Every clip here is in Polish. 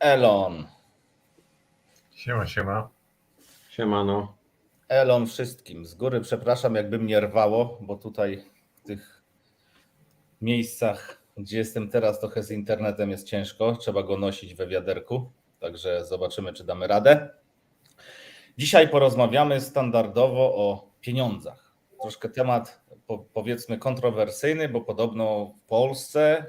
Elon. Siema. Siemano. Elon wszystkim. Z góry przepraszam, jakby mnie rwało, bo tutaj w tych miejscach, gdzie jestem teraz, trochę z internetem jest ciężko. Trzeba go nosić we wiaderku. Także zobaczymy, czy damy radę. Dzisiaj porozmawiamy standardowo o pieniądzach. Troszkę temat, powiedzmy, kontrowersyjny, bo podobno w Polsce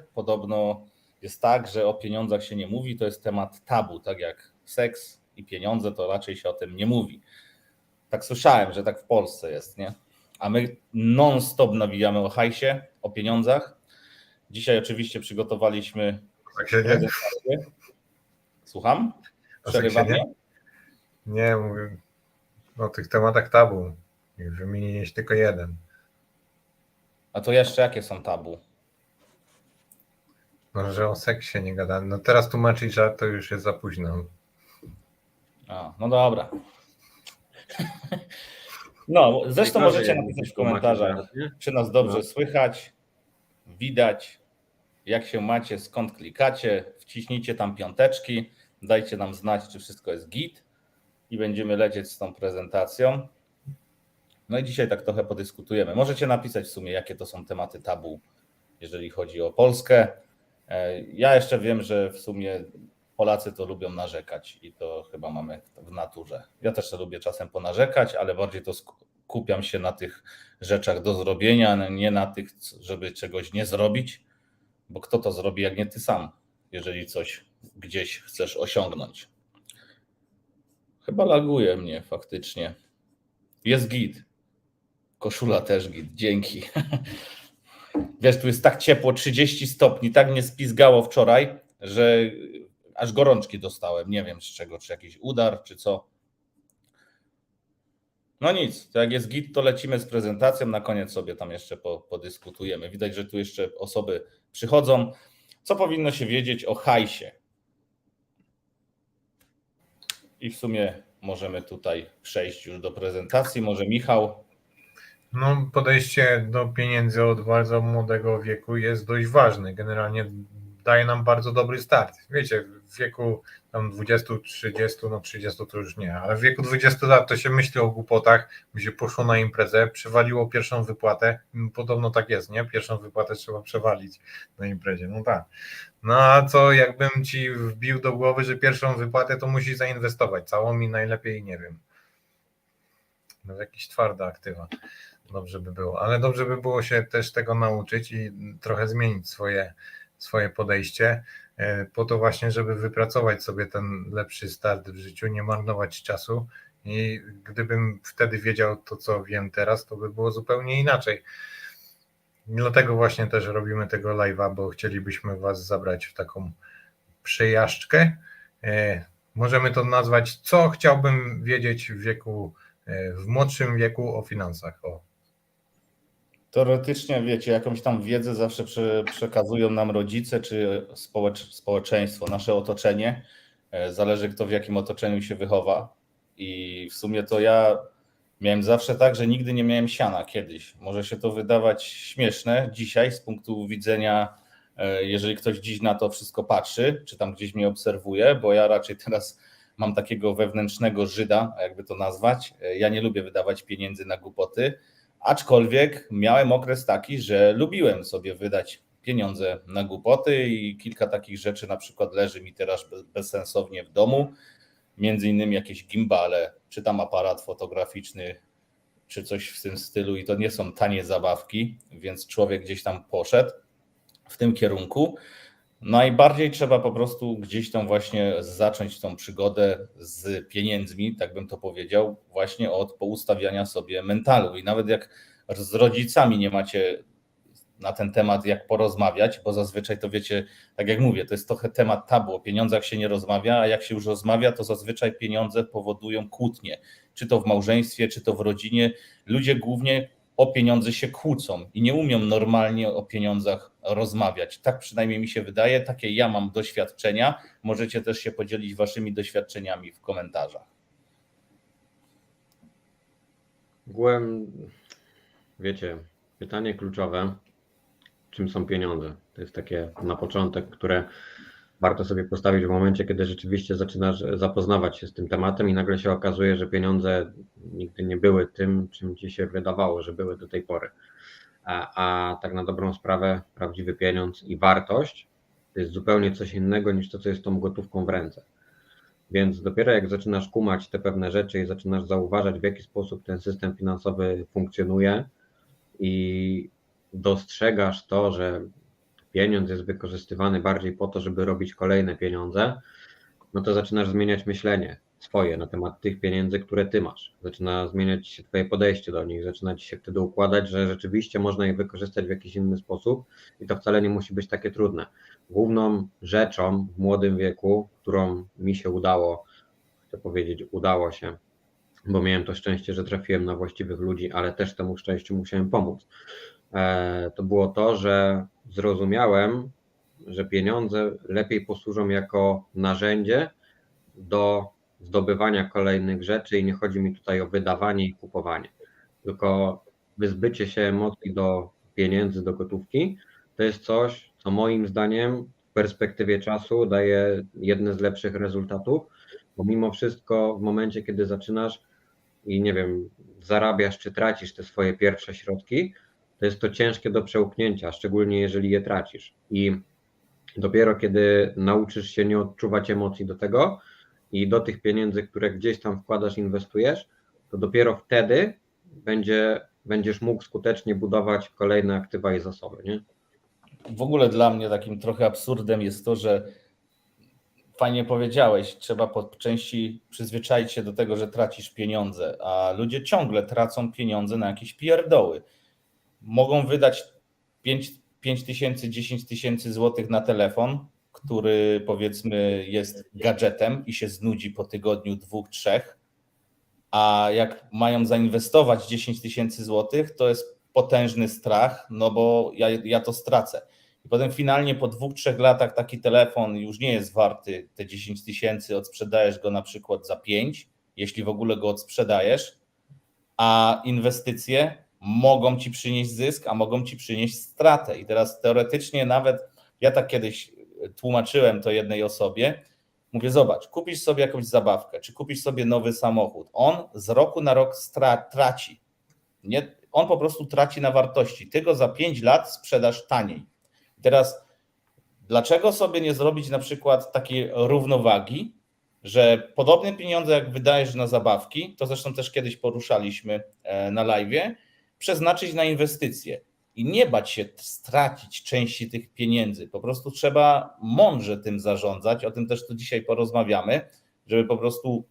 jest tak, że o pieniądzach się nie mówi. To jest temat tabu, tak jak seks i pieniądze, to raczej się o tym nie mówi. Tak słyszałem, że tak w Polsce jest, nie? A my non-stop nawijamy o hajsie, o pieniądzach. Dzisiaj oczywiście przygotowaliśmy prezentację. Słucham? Przerywam mnie? Nie, mówię o tych tematach tabu. Wymieniłeś tylko jeden. A to jeszcze jakie są tabu? No, że o seksie nie gada. No teraz tłumaczyć żart to już jest za późno. A, no dobra. No, zresztą możecie napisać w komentarzach, czy nas dobrze słychać, widać, jak się macie, skąd klikacie, wciśnijcie tam piąteczki, dajcie nam znać, czy wszystko jest git i będziemy lecieć z tą prezentacją. No i dzisiaj tak trochę podyskutujemy. Możecie napisać w sumie, jakie to są tematy tabu, jeżeli chodzi o Polskę. Ja jeszcze wiem, że w sumie Polacy to lubią narzekać i to chyba mamy w naturze. Ja też to lubię czasem ponarzekać, ale bardziej to skupiam się na tych rzeczach do zrobienia, nie na tych, żeby czegoś nie zrobić, bo kto to zrobi, jak nie ty sam, jeżeli coś gdzieś chcesz osiągnąć. Chyba laguje mnie faktycznie. Jest git. Koszula też git, dzięki. Wiesz, tu jest tak ciepło, 30 stopni, tak mnie spizgało wczoraj, że aż gorączki dostałem. Nie wiem z czego, czy jakiś udar, czy co. No nic, to jak jest git, to lecimy z prezentacją. Na koniec sobie tam jeszcze podyskutujemy. Widać, że tu jeszcze osoby przychodzą. Co powinno się wiedzieć o hajsie? I w sumie możemy tutaj przejść już do prezentacji. Może Michał? No, podejście do pieniędzy od bardzo młodego wieku jest dość ważne. Generalnie daje nam bardzo dobry start. Wiecie, w wieku tam 20, 30, no 30 to już nie, ale w wieku 20 lat to się myśli o głupotach, by się poszło na imprezę, przewaliło pierwszą wypłatę. Podobno tak jest, nie? Pierwszą wypłatę trzeba przewalić na imprezie. No tak. No a co jakbym ci wbił do głowy, że pierwszą wypłatę to musisz zainwestować całą i najlepiej, nie wiem, no w jakieś twarde aktywa. Dobrze by było, ale dobrze by było się też tego nauczyć i trochę zmienić swoje podejście po to właśnie, żeby wypracować sobie ten lepszy start w życiu, nie marnować czasu i gdybym wtedy wiedział to, co wiem teraz, to by było zupełnie inaczej. Dlatego właśnie też robimy tego live'a, bo chcielibyśmy was zabrać w taką przejażdżkę. Możemy to nazwać, co chciałbym wiedzieć w młodszym wieku o finansach. Teoretycznie, wiecie, jakąś tam wiedzę zawsze przekazują nam rodzice czy społeczeństwo, nasze otoczenie. Zależy, kto w jakim otoczeniu się wychowa. I w sumie to ja miałem zawsze tak, że nigdy nie miałem siana kiedyś. Może się to wydawać śmieszne dzisiaj z punktu widzenia, jeżeli ktoś dziś na to wszystko patrzy, czy tam gdzieś mnie obserwuje, bo ja raczej teraz mam takiego wewnętrznego Żyda, jakby to nazwać. Ja nie lubię wydawać pieniędzy na głupoty, aczkolwiek miałem okres taki, że lubiłem sobie wydać pieniądze na głupoty i kilka takich rzeczy na przykład leży mi teraz bezsensownie w domu, między innymi jakieś gimbale, czy tam aparat fotograficzny, czy coś w tym stylu i to nie są tanie zabawki, więc człowiek gdzieś tam poszedł w tym kierunku. Najbardziej trzeba po prostu gdzieś tam właśnie zacząć tą przygodę z pieniędzmi, tak bym to powiedział, właśnie od poustawiania sobie mentalu. I nawet jak z rodzicami nie macie na ten temat jak porozmawiać, bo zazwyczaj to wiecie, tak jak mówię, to jest trochę temat tabu, o pieniądzach się nie rozmawia, a jak się już rozmawia, to zazwyczaj pieniądze powodują kłótnie, czy to w małżeństwie, czy to w rodzinie. Ludzie głównie o pieniądze się kłócą i nie umią normalnie o pieniądzach rozmawiać. Tak przynajmniej mi się wydaje, takie ja mam doświadczenia. Możecie też się podzielić waszymi doświadczeniami w komentarzach. Wiecie, pytanie kluczowe, czym są pieniądze? To jest takie na początek, które warto sobie postawić w momencie, kiedy rzeczywiście zaczynasz zapoznawać się z tym tematem i nagle się okazuje, że pieniądze nigdy nie były tym, czym ci się wydawało, że były do tej pory. A tak na dobrą sprawę prawdziwy pieniądz i wartość to jest zupełnie coś innego niż to, co jest tą gotówką w ręce. Więc dopiero jak zaczynasz kumać te pewne rzeczy i zaczynasz zauważać, w jaki sposób ten system finansowy funkcjonuje i dostrzegasz to, że pieniądz jest wykorzystywany bardziej po to, żeby robić kolejne pieniądze, no to zaczynasz zmieniać myślenie swoje na temat tych pieniędzy, które ty masz. Zaczyna zmieniać się twoje podejście do nich, zaczyna ci się wtedy układać, że rzeczywiście można je wykorzystać w jakiś inny sposób i to wcale nie musi być takie trudne. Główną rzeczą w młodym wieku, którą mi się udało, chcę powiedzieć, udało się, bo miałem to szczęście, że trafiłem na właściwych ludzi, ale też temu szczęściu musiałem pomóc. To było to, że zrozumiałem, że pieniądze lepiej posłużą jako narzędzie do zdobywania kolejnych rzeczy i nie chodzi mi tutaj o wydawanie i kupowanie, tylko wyzbycie się emocji do pieniędzy, do gotówki, to jest coś, co moim zdaniem w perspektywie czasu daje jedne z lepszych rezultatów, bo mimo wszystko w momencie, kiedy zaczynasz i nie wiem, zarabiasz czy tracisz te swoje pierwsze środki, to jest to ciężkie do przełknięcia, szczególnie jeżeli je tracisz. I dopiero kiedy nauczysz się nie odczuwać emocji do tego i do tych pieniędzy, które gdzieś tam wkładasz, inwestujesz, to dopiero wtedy będziesz mógł skutecznie budować kolejne aktywa i zasoby, nie? W ogóle dla mnie takim trochę absurdem jest to, że fajnie powiedziałeś, trzeba po części przyzwyczaić się do tego, że tracisz pieniądze, a ludzie ciągle tracą pieniądze na jakieś pierdoły. Mogą wydać 5 tysięcy, 10 tysięcy złotych na telefon, który powiedzmy jest gadżetem i się znudzi po tygodniu, 2, 3, a jak mają zainwestować 10 tysięcy złotych, to jest potężny strach, no bo ja to stracę. I potem finalnie po 2, 3 latach taki telefon już nie jest warty te 10 tysięcy, odsprzedajesz go na przykład za 5, jeśli w ogóle go odsprzedajesz, a inwestycje mogą ci przynieść zysk, a mogą ci przynieść stratę. I teraz teoretycznie nawet, ja tak kiedyś tłumaczyłem to jednej osobie, mówię, zobacz, kupisz sobie jakąś zabawkę, czy kupisz sobie nowy samochód, on z roku na rok traci. On po prostu traci na wartości. Ty go za 5 lat sprzedasz taniej. Teraz dlaczego sobie nie zrobić na przykład takiej równowagi, że podobne pieniądze jak wydajesz na zabawki, to zresztą też kiedyś poruszaliśmy na live'ie, przeznaczyć na inwestycje i nie bać się stracić części tych pieniędzy. Po prostu trzeba mądrze tym zarządzać, o tym też tu dzisiaj porozmawiamy, żeby po prostu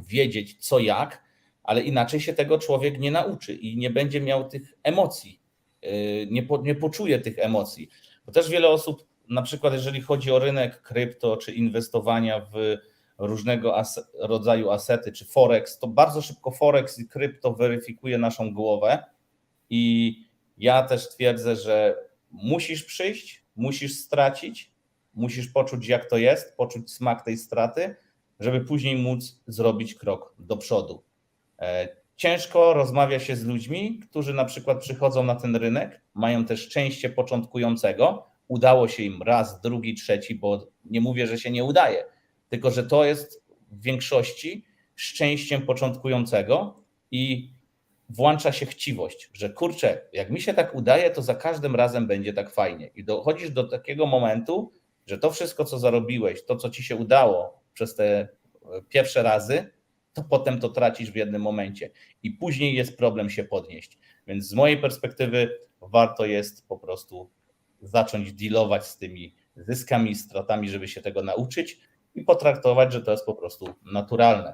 wiedzieć co jak, ale inaczej się tego człowiek nie nauczy i nie będzie miał tych emocji, nie poczuje tych emocji. Bo też wiele osób, na przykład jeżeli chodzi o rynek krypto czy inwestowania w różnego rodzaju asety czy forex, to bardzo szybko forex i krypto weryfikuje naszą głowę i ja też twierdzę, że musisz przyjść, musisz stracić, musisz poczuć jak to jest, poczuć smak tej straty, żeby później móc zrobić krok do przodu. Ciężko rozmawia się z ludźmi, którzy na przykład przychodzą na ten rynek, mają też szczęście początkującego, udało się im raz, drugi, trzeci, bo nie mówię, że się nie udaje, tylko że to jest w większości szczęściem początkującego i włącza się chciwość, że kurczę, jak mi się tak udaje, to za każdym razem będzie tak fajnie. I dochodzisz do takiego momentu, że to wszystko, co zarobiłeś, to, co ci się udało przez te pierwsze razy, to potem to tracisz w jednym momencie i później jest problem się podnieść. Więc z mojej perspektywy warto jest po prostu zacząć dealować z tymi zyskami i stratami, żeby się tego nauczyć i potraktować, że to jest po prostu naturalne.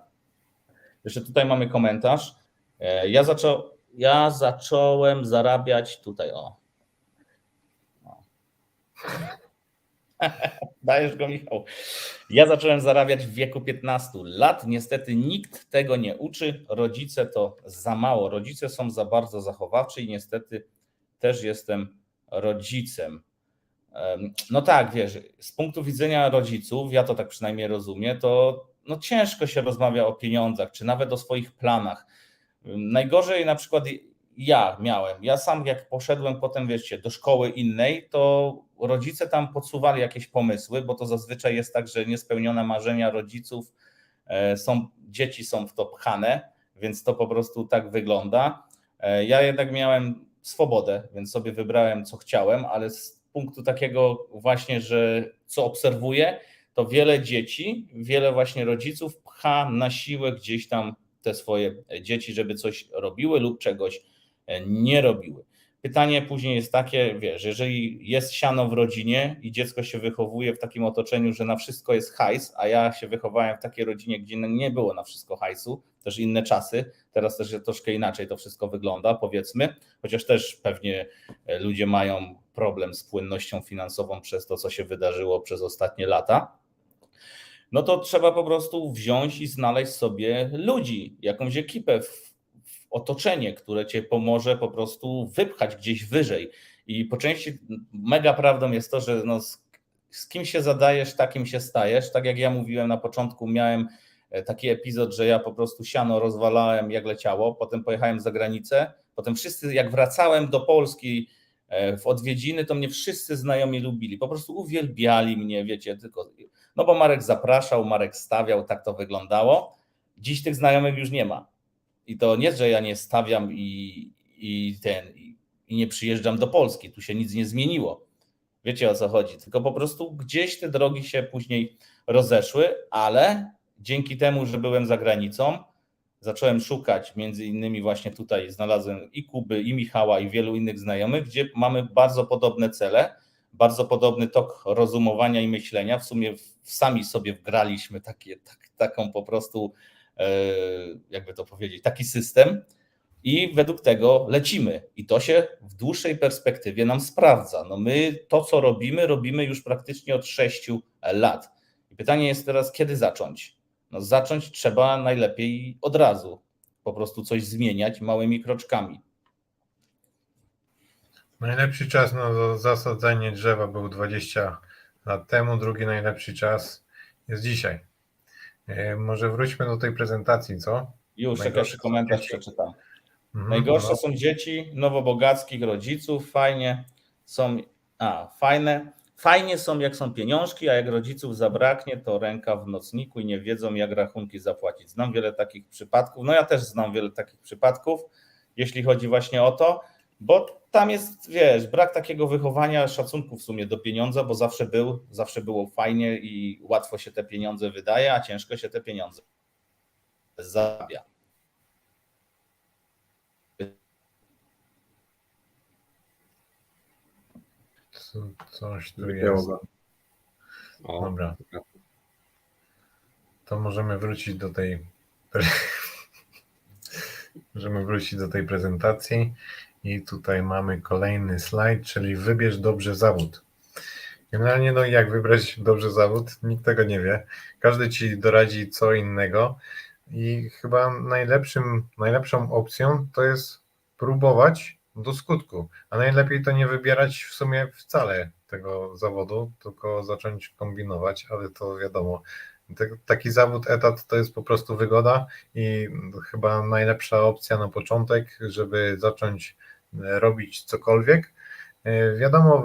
Jeszcze tutaj mamy komentarz. Ja zacząłem zarabiać tutaj, Dajesz go, Michał. Ja zacząłem zarabiać w wieku 15 lat. Niestety nikt tego nie uczy. Rodzice to za mało. Rodzice są za bardzo zachowawczy i niestety też jestem rodzicem. No tak, wiesz, z punktu widzenia rodziców, ja to tak przynajmniej rozumiem, to no ciężko się rozmawia o pieniądzach, czy nawet o swoich planach. Najgorzej na przykład ja sam jak poszedłem potem, wiecie, do szkoły innej, to rodzice tam podsuwali jakieś pomysły, bo to zazwyczaj jest tak, że niespełnione marzenia rodziców dzieci są w to pchane, więc to po prostu tak wygląda. Ja jednak miałem swobodę, więc sobie wybrałem co chciałem, ale z punktu takiego właśnie, że co obserwuję, to wiele dzieci, wiele właśnie rodziców pcha na siłę gdzieś tam te swoje dzieci, żeby coś robiły lub czegoś nie robiły. Pytanie później jest takie, wiesz, jeżeli jest siano w rodzinie i dziecko się wychowuje w takim otoczeniu, że na wszystko jest hajs, a ja się wychowałem w takiej rodzinie, gdzie nie było na wszystko hajsu, też inne czasy, teraz też troszkę inaczej to wszystko wygląda, powiedzmy, chociaż też pewnie ludzie mają problem z płynnością finansową przez to, co się wydarzyło przez ostatnie lata, no to trzeba po prostu wziąć i znaleźć sobie ludzi, jakąś ekipę w otoczenie, które cię pomoże po prostu wypchać gdzieś wyżej. I po części mega prawdą jest to, że no z kim się zadajesz, takim się stajesz. Tak jak ja mówiłem na początku, miałem taki epizod, że ja po prostu siano rozwalałem jak leciało, potem pojechałem za granicę, potem wszyscy jak wracałem do Polski w odwiedziny, to mnie wszyscy znajomi lubili, po prostu uwielbiali mnie, wiecie, tylko no bo Marek zapraszał, Marek stawiał, tak to wyglądało. Dziś tych znajomych już nie ma. I to nie, że ja nie stawiam i nie przyjeżdżam do Polski, tu się nic nie zmieniło. Wiecie o co chodzi, tylko po prostu gdzieś te drogi się później rozeszły, ale dzięki temu, że byłem za granicą, zacząłem szukać, między innymi właśnie tutaj znalazłem i Kuby, i Michała, i wielu innych znajomych, gdzie mamy bardzo podobne cele, bardzo podobny tok rozumowania i myślenia. W sumie sami sobie wgraliśmy taką po prostu, jakby to powiedzieć, taki system i według tego lecimy. I to się w dłuższej perspektywie nam sprawdza. No my to, co robimy już praktycznie od 6 lat. I pytanie jest teraz, kiedy zacząć? No zacząć trzeba najlepiej od razu. Po prostu coś zmieniać małymi kroczkami. Najlepszy czas na zasadzanie drzewa był 20 lat temu, drugi najlepszy czas jest dzisiaj. Może wróćmy do tej prezentacji, co? Już jakaś komentarz przeczytam. Najgorsze no. są dzieci nowobogackich rodziców, fajnie są jak są pieniążki, a jak rodziców zabraknie, to ręka w nocniku i nie wiedzą jak rachunki zapłacić. Znam wiele takich przypadków, no ja też znam wiele takich przypadków, jeśli chodzi właśnie o to, bo tam jest, wiesz, brak takiego wychowania, szacunku w sumie do pieniądza, bo zawsze było fajnie i łatwo się te pieniądze wydaje, a ciężko się te pieniądze zarabia. Coś tu jest. O, dobra. To możemy wrócić do tej prezentacji i tutaj mamy kolejny slajd, czyli wybierz dobrze zawód. Generalnie no jak wybrać dobrze zawód? Nikt tego nie wie. Każdy ci doradzi co innego i chyba najlepszą opcją to jest próbować do skutku, a najlepiej to nie wybierać w sumie wcale tego zawodu, tylko zacząć kombinować, ale to wiadomo, taki zawód, etat to jest po prostu wygoda i chyba najlepsza opcja na początek, żeby zacząć robić cokolwiek, Wiadomo,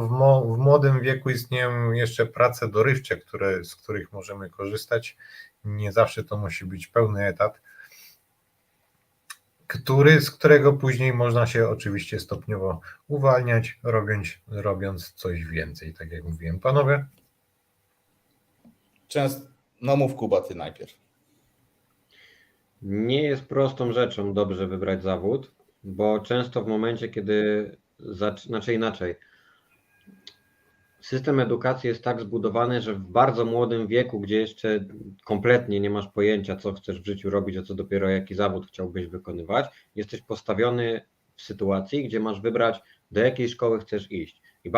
w młodym wieku istnieją jeszcze prace dorywcze, z których możemy korzystać. Nie zawsze to musi być pełny etat, z którego później można się oczywiście stopniowo uwalniać, robiąc coś więcej, tak jak mówiłem. Panowie? No mów, Kuba, ty najpierw. Nie jest prostą rzeczą dobrze wybrać zawód, bo często w momencie, kiedy inaczej. System edukacji jest tak zbudowany, że w bardzo młodym wieku, gdzie jeszcze kompletnie nie masz pojęcia, co chcesz w życiu robić, a co dopiero jaki zawód chciałbyś wykonywać, jesteś postawiony w sytuacji, gdzie masz wybrać, do jakiej szkoły chcesz iść. I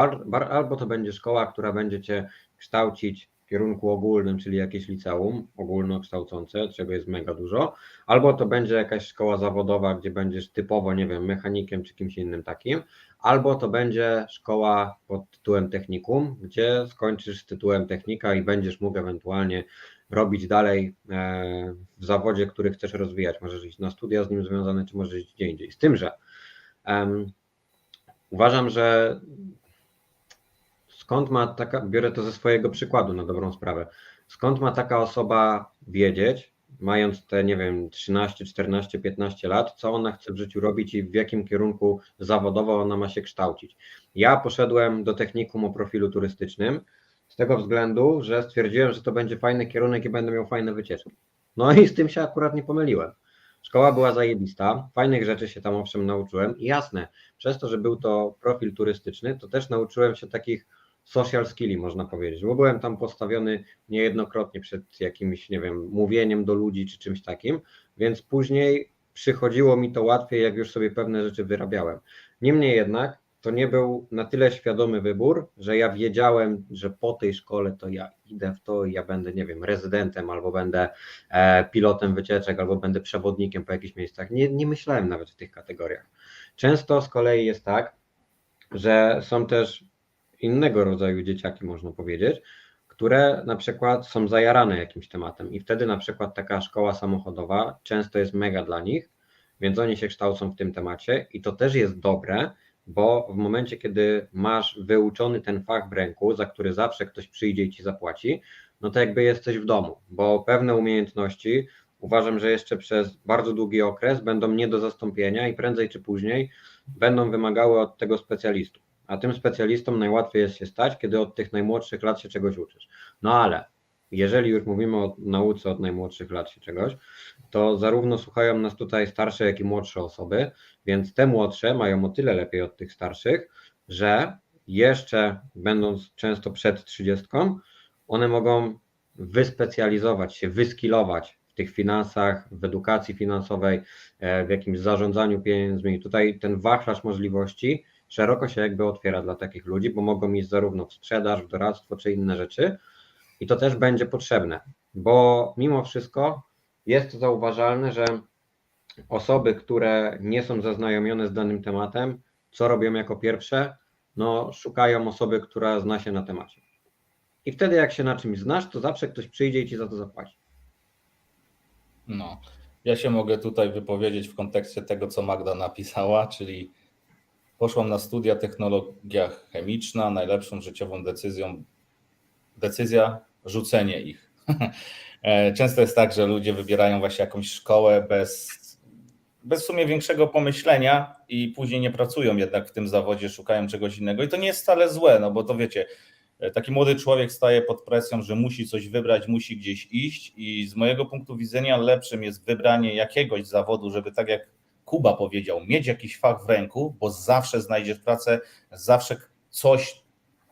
albo to będzie szkoła, która będzie cię kształcić w kierunku ogólnym, czyli jakieś liceum ogólnokształcące, czego jest mega dużo, albo to będzie jakaś szkoła zawodowa, gdzie będziesz typowo, nie wiem, mechanikiem czy kimś innym takim, albo to będzie szkoła pod tytułem technikum, gdzie skończysz z tytułem technika i będziesz mógł ewentualnie robić dalej w zawodzie, który chcesz rozwijać. Możesz iść na studia z nim związane, czy możesz iść gdzie indziej. Z tym, że uważam, że biorę to ze swojego przykładu na dobrą sprawę, skąd ma taka osoba wiedzieć, mając te, nie wiem, 13, 14, 15 lat, co ona chce w życiu robić i w jakim kierunku zawodowo ona ma się kształcić. Ja poszedłem do technikum o profilu turystycznym z tego względu, że stwierdziłem, że to będzie fajny kierunek i będę miał fajne wycieczki. No i z tym się akurat nie pomyliłem. Szkoła była zajebista, fajnych rzeczy się tam owszem nauczyłem i jasne, przez to, że był to profil turystyczny, to też nauczyłem się takich social skilli, można powiedzieć, bo byłem tam postawiony niejednokrotnie przed jakimś, nie wiem, mówieniem do ludzi czy czymś takim, więc później przychodziło mi to łatwiej, jak już sobie pewne rzeczy wyrabiałem. Niemniej jednak to nie był na tyle świadomy wybór, że ja wiedziałem, że po tej szkole to ja idę w to i ja będę, nie wiem, rezydentem, albo będę pilotem wycieczek, albo będę przewodnikiem po jakichś miejscach. Nie myślałem nawet w tych kategoriach. Często z kolei jest tak, że są też innego rodzaju dzieciaki, można powiedzieć, które na przykład są zajarane jakimś tematem i wtedy na przykład taka szkoła samochodowa często jest mega dla nich, więc oni się kształcą w tym temacie i to też jest dobre, bo w momencie, kiedy masz wyuczony ten fach w ręku, za który zawsze ktoś przyjdzie i ci zapłaci, no to jakby jesteś w domu, bo pewne umiejętności uważam, że jeszcze przez bardzo długi okres będą nie do zastąpienia i prędzej czy później będą wymagały od tego specjalistów. A tym specjalistom najłatwiej jest się stać, kiedy od tych najmłodszych lat się czegoś uczysz. No ale jeżeli już mówimy o nauce od najmłodszych lat się czegoś, to zarówno słuchają nas tutaj starsze, jak i młodsze osoby, więc te młodsze mają o tyle lepiej od tych starszych, że jeszcze będąc często przed 30, one mogą wyspecjalizować się, wyskillować w tych finansach, w edukacji finansowej, w jakimś zarządzaniu pieniędzmi. Tutaj ten wachlarz możliwości szeroko się jakby otwiera dla takich ludzi, bo mogą iść zarówno w sprzedaż, w doradztwo czy inne rzeczy i to też będzie potrzebne, bo mimo wszystko jest zauważalne, że osoby, które nie są zaznajomione z danym tematem, co robią jako pierwsze? No szukają osoby, która zna się na temacie. I wtedy jak się na czymś znasz, to zawsze ktoś przyjdzie i ci za to zapłaci. No, ja się mogę tutaj wypowiedzieć w kontekście tego, co Magda napisała, czyli poszłam na studia technologia chemiczna, najlepszą życiową decyzja rzucenie ich. Często jest tak, że ludzie wybierają właśnie jakąś szkołę bez w sumie większego pomyślenia i później nie pracują jednak w tym zawodzie, szukają czegoś innego i to nie jest wcale złe, no bo to wiecie, taki młody człowiek staje pod presją, że musi coś wybrać, musi gdzieś iść i z mojego punktu widzenia lepszym jest wybranie jakiegoś zawodu, żeby tak jak Kuba powiedział, mieć jakiś fach w ręku, bo zawsze znajdziesz pracę, zawsze coś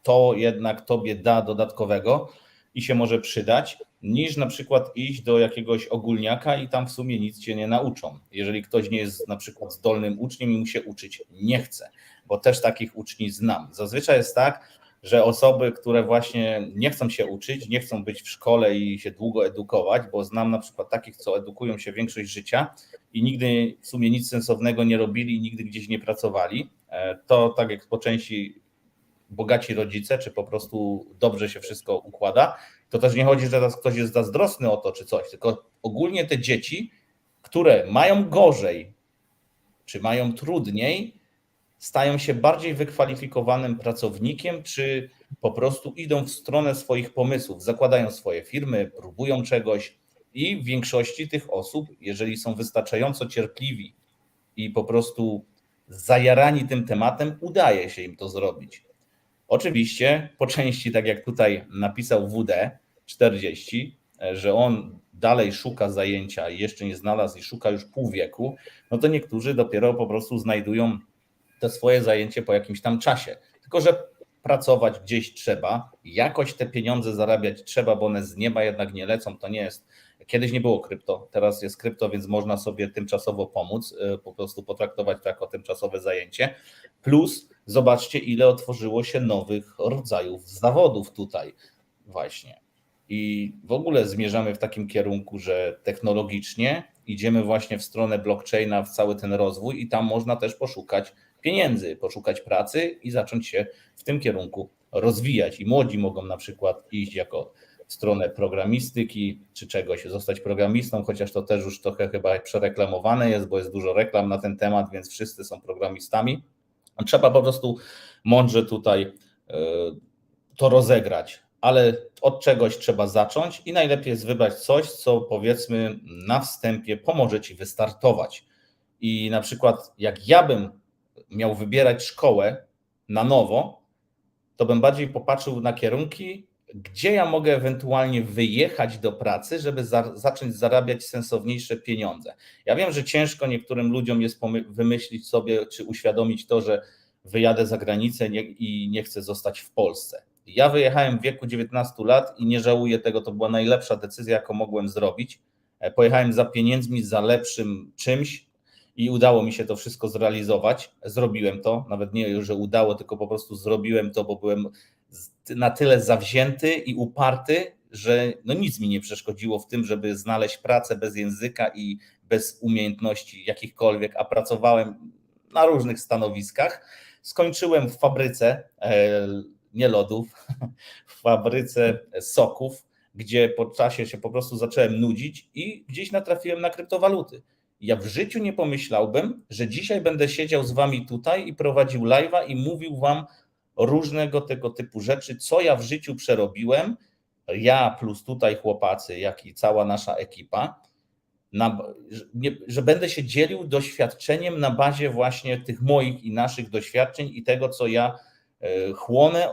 to jednak tobie da dodatkowego i się może przydać, niż na przykład iść do jakiegoś ogólniaka i tam w sumie nic cię nie nauczą. Jeżeli ktoś nie jest na przykład zdolnym uczniem i mu się uczyć nie chce, bo też takich uczniów znam. Zazwyczaj jest tak, że osoby, które właśnie nie chcą się uczyć, nie chcą być w szkole i się długo edukować, bo znam na przykład takich, co edukują się większość życia i nigdy w sumie nic sensownego nie robili i nigdy gdzieś nie pracowali, to tak jak po części bogaci rodzice, czy po prostu dobrze się wszystko układa, to też nie chodzi, że teraz ktoś jest zazdrosny o to, czy coś, tylko ogólnie te dzieci, które mają gorzej, czy mają trudniej, stają się bardziej wykwalifikowanym pracownikiem, czy po prostu idą w stronę swoich pomysłów, zakładają swoje firmy, próbują czegoś i w większości tych osób, jeżeli są wystarczająco cierpliwi i po prostu zajarani tym tematem, udaje się im to zrobić. Oczywiście po części, tak jak tutaj napisał WD40, że on dalej szuka zajęcia i jeszcze nie znalazł i szuka już pół wieku, no to niektórzy dopiero po prostu znajdują te swoje zajęcie po jakimś tam czasie. Tylko że pracować gdzieś trzeba, jakoś te pieniądze zarabiać trzeba, bo one z nieba jednak nie lecą, to nie jest, kiedyś nie było krypto, teraz jest krypto, więc można sobie tymczasowo pomóc, po prostu potraktować to jako tymczasowe zajęcie, plus zobaczcie, ile otworzyło się nowych rodzajów zawodów tutaj właśnie. I w ogóle zmierzamy w takim kierunku, że technologicznie idziemy właśnie w stronę blockchaina, w cały ten rozwój i tam można też poszukać pieniędzy, poszukać pracy i zacząć się w tym kierunku rozwijać. I młodzi mogą na przykład iść jako w stronę programistyki czy czegoś, zostać programistą, chociaż to też już trochę chyba przereklamowane jest, bo jest dużo reklam na ten temat, więc wszyscy są programistami. Trzeba po prostu mądrze tutaj to rozegrać, ale od czegoś trzeba zacząć i najlepiej jest wybrać coś, co powiedzmy na wstępie pomoże ci wystartować. I na przykład jak ja bym miał wybierać szkołę na nowo, to bym bardziej popatrzył na kierunki, gdzie ja mogę ewentualnie wyjechać do pracy, żeby zacząć zarabiać sensowniejsze pieniądze. Ja wiem, że ciężko niektórym ludziom jest wymyślić sobie, czy uświadomić to, że wyjadę za granicę i nie chcę zostać w Polsce. Ja wyjechałem w wieku 19 lat i nie żałuję tego, to była najlepsza decyzja, jaką mogłem zrobić. Pojechałem za pieniędzmi, za lepszym czymś i udało mi się to wszystko zrealizować. Zrobiłem to, nawet nie, że udało, tylko po prostu zrobiłem to, bo byłem na tyle zawzięty i uparty, że no nic mi nie przeszkodziło w tym, żeby znaleźć pracę bez języka i bez umiejętności jakichkolwiek, a pracowałem na różnych stanowiskach. Skończyłem w fabryce, nie lodów, w fabryce soków, gdzie po czasie się po prostu zacząłem nudzić i gdzieś natrafiłem na kryptowaluty. Ja w życiu nie pomyślałbym, że dzisiaj będę siedział z wami tutaj i prowadził live'a i mówił wam różnego tego typu rzeczy, co ja w życiu przerobiłem, ja plus tutaj chłopacy, jak i cała nasza ekipa, że będę się dzielił doświadczeniem na bazie właśnie tych moich i naszych doświadczeń i tego, co ja chłonę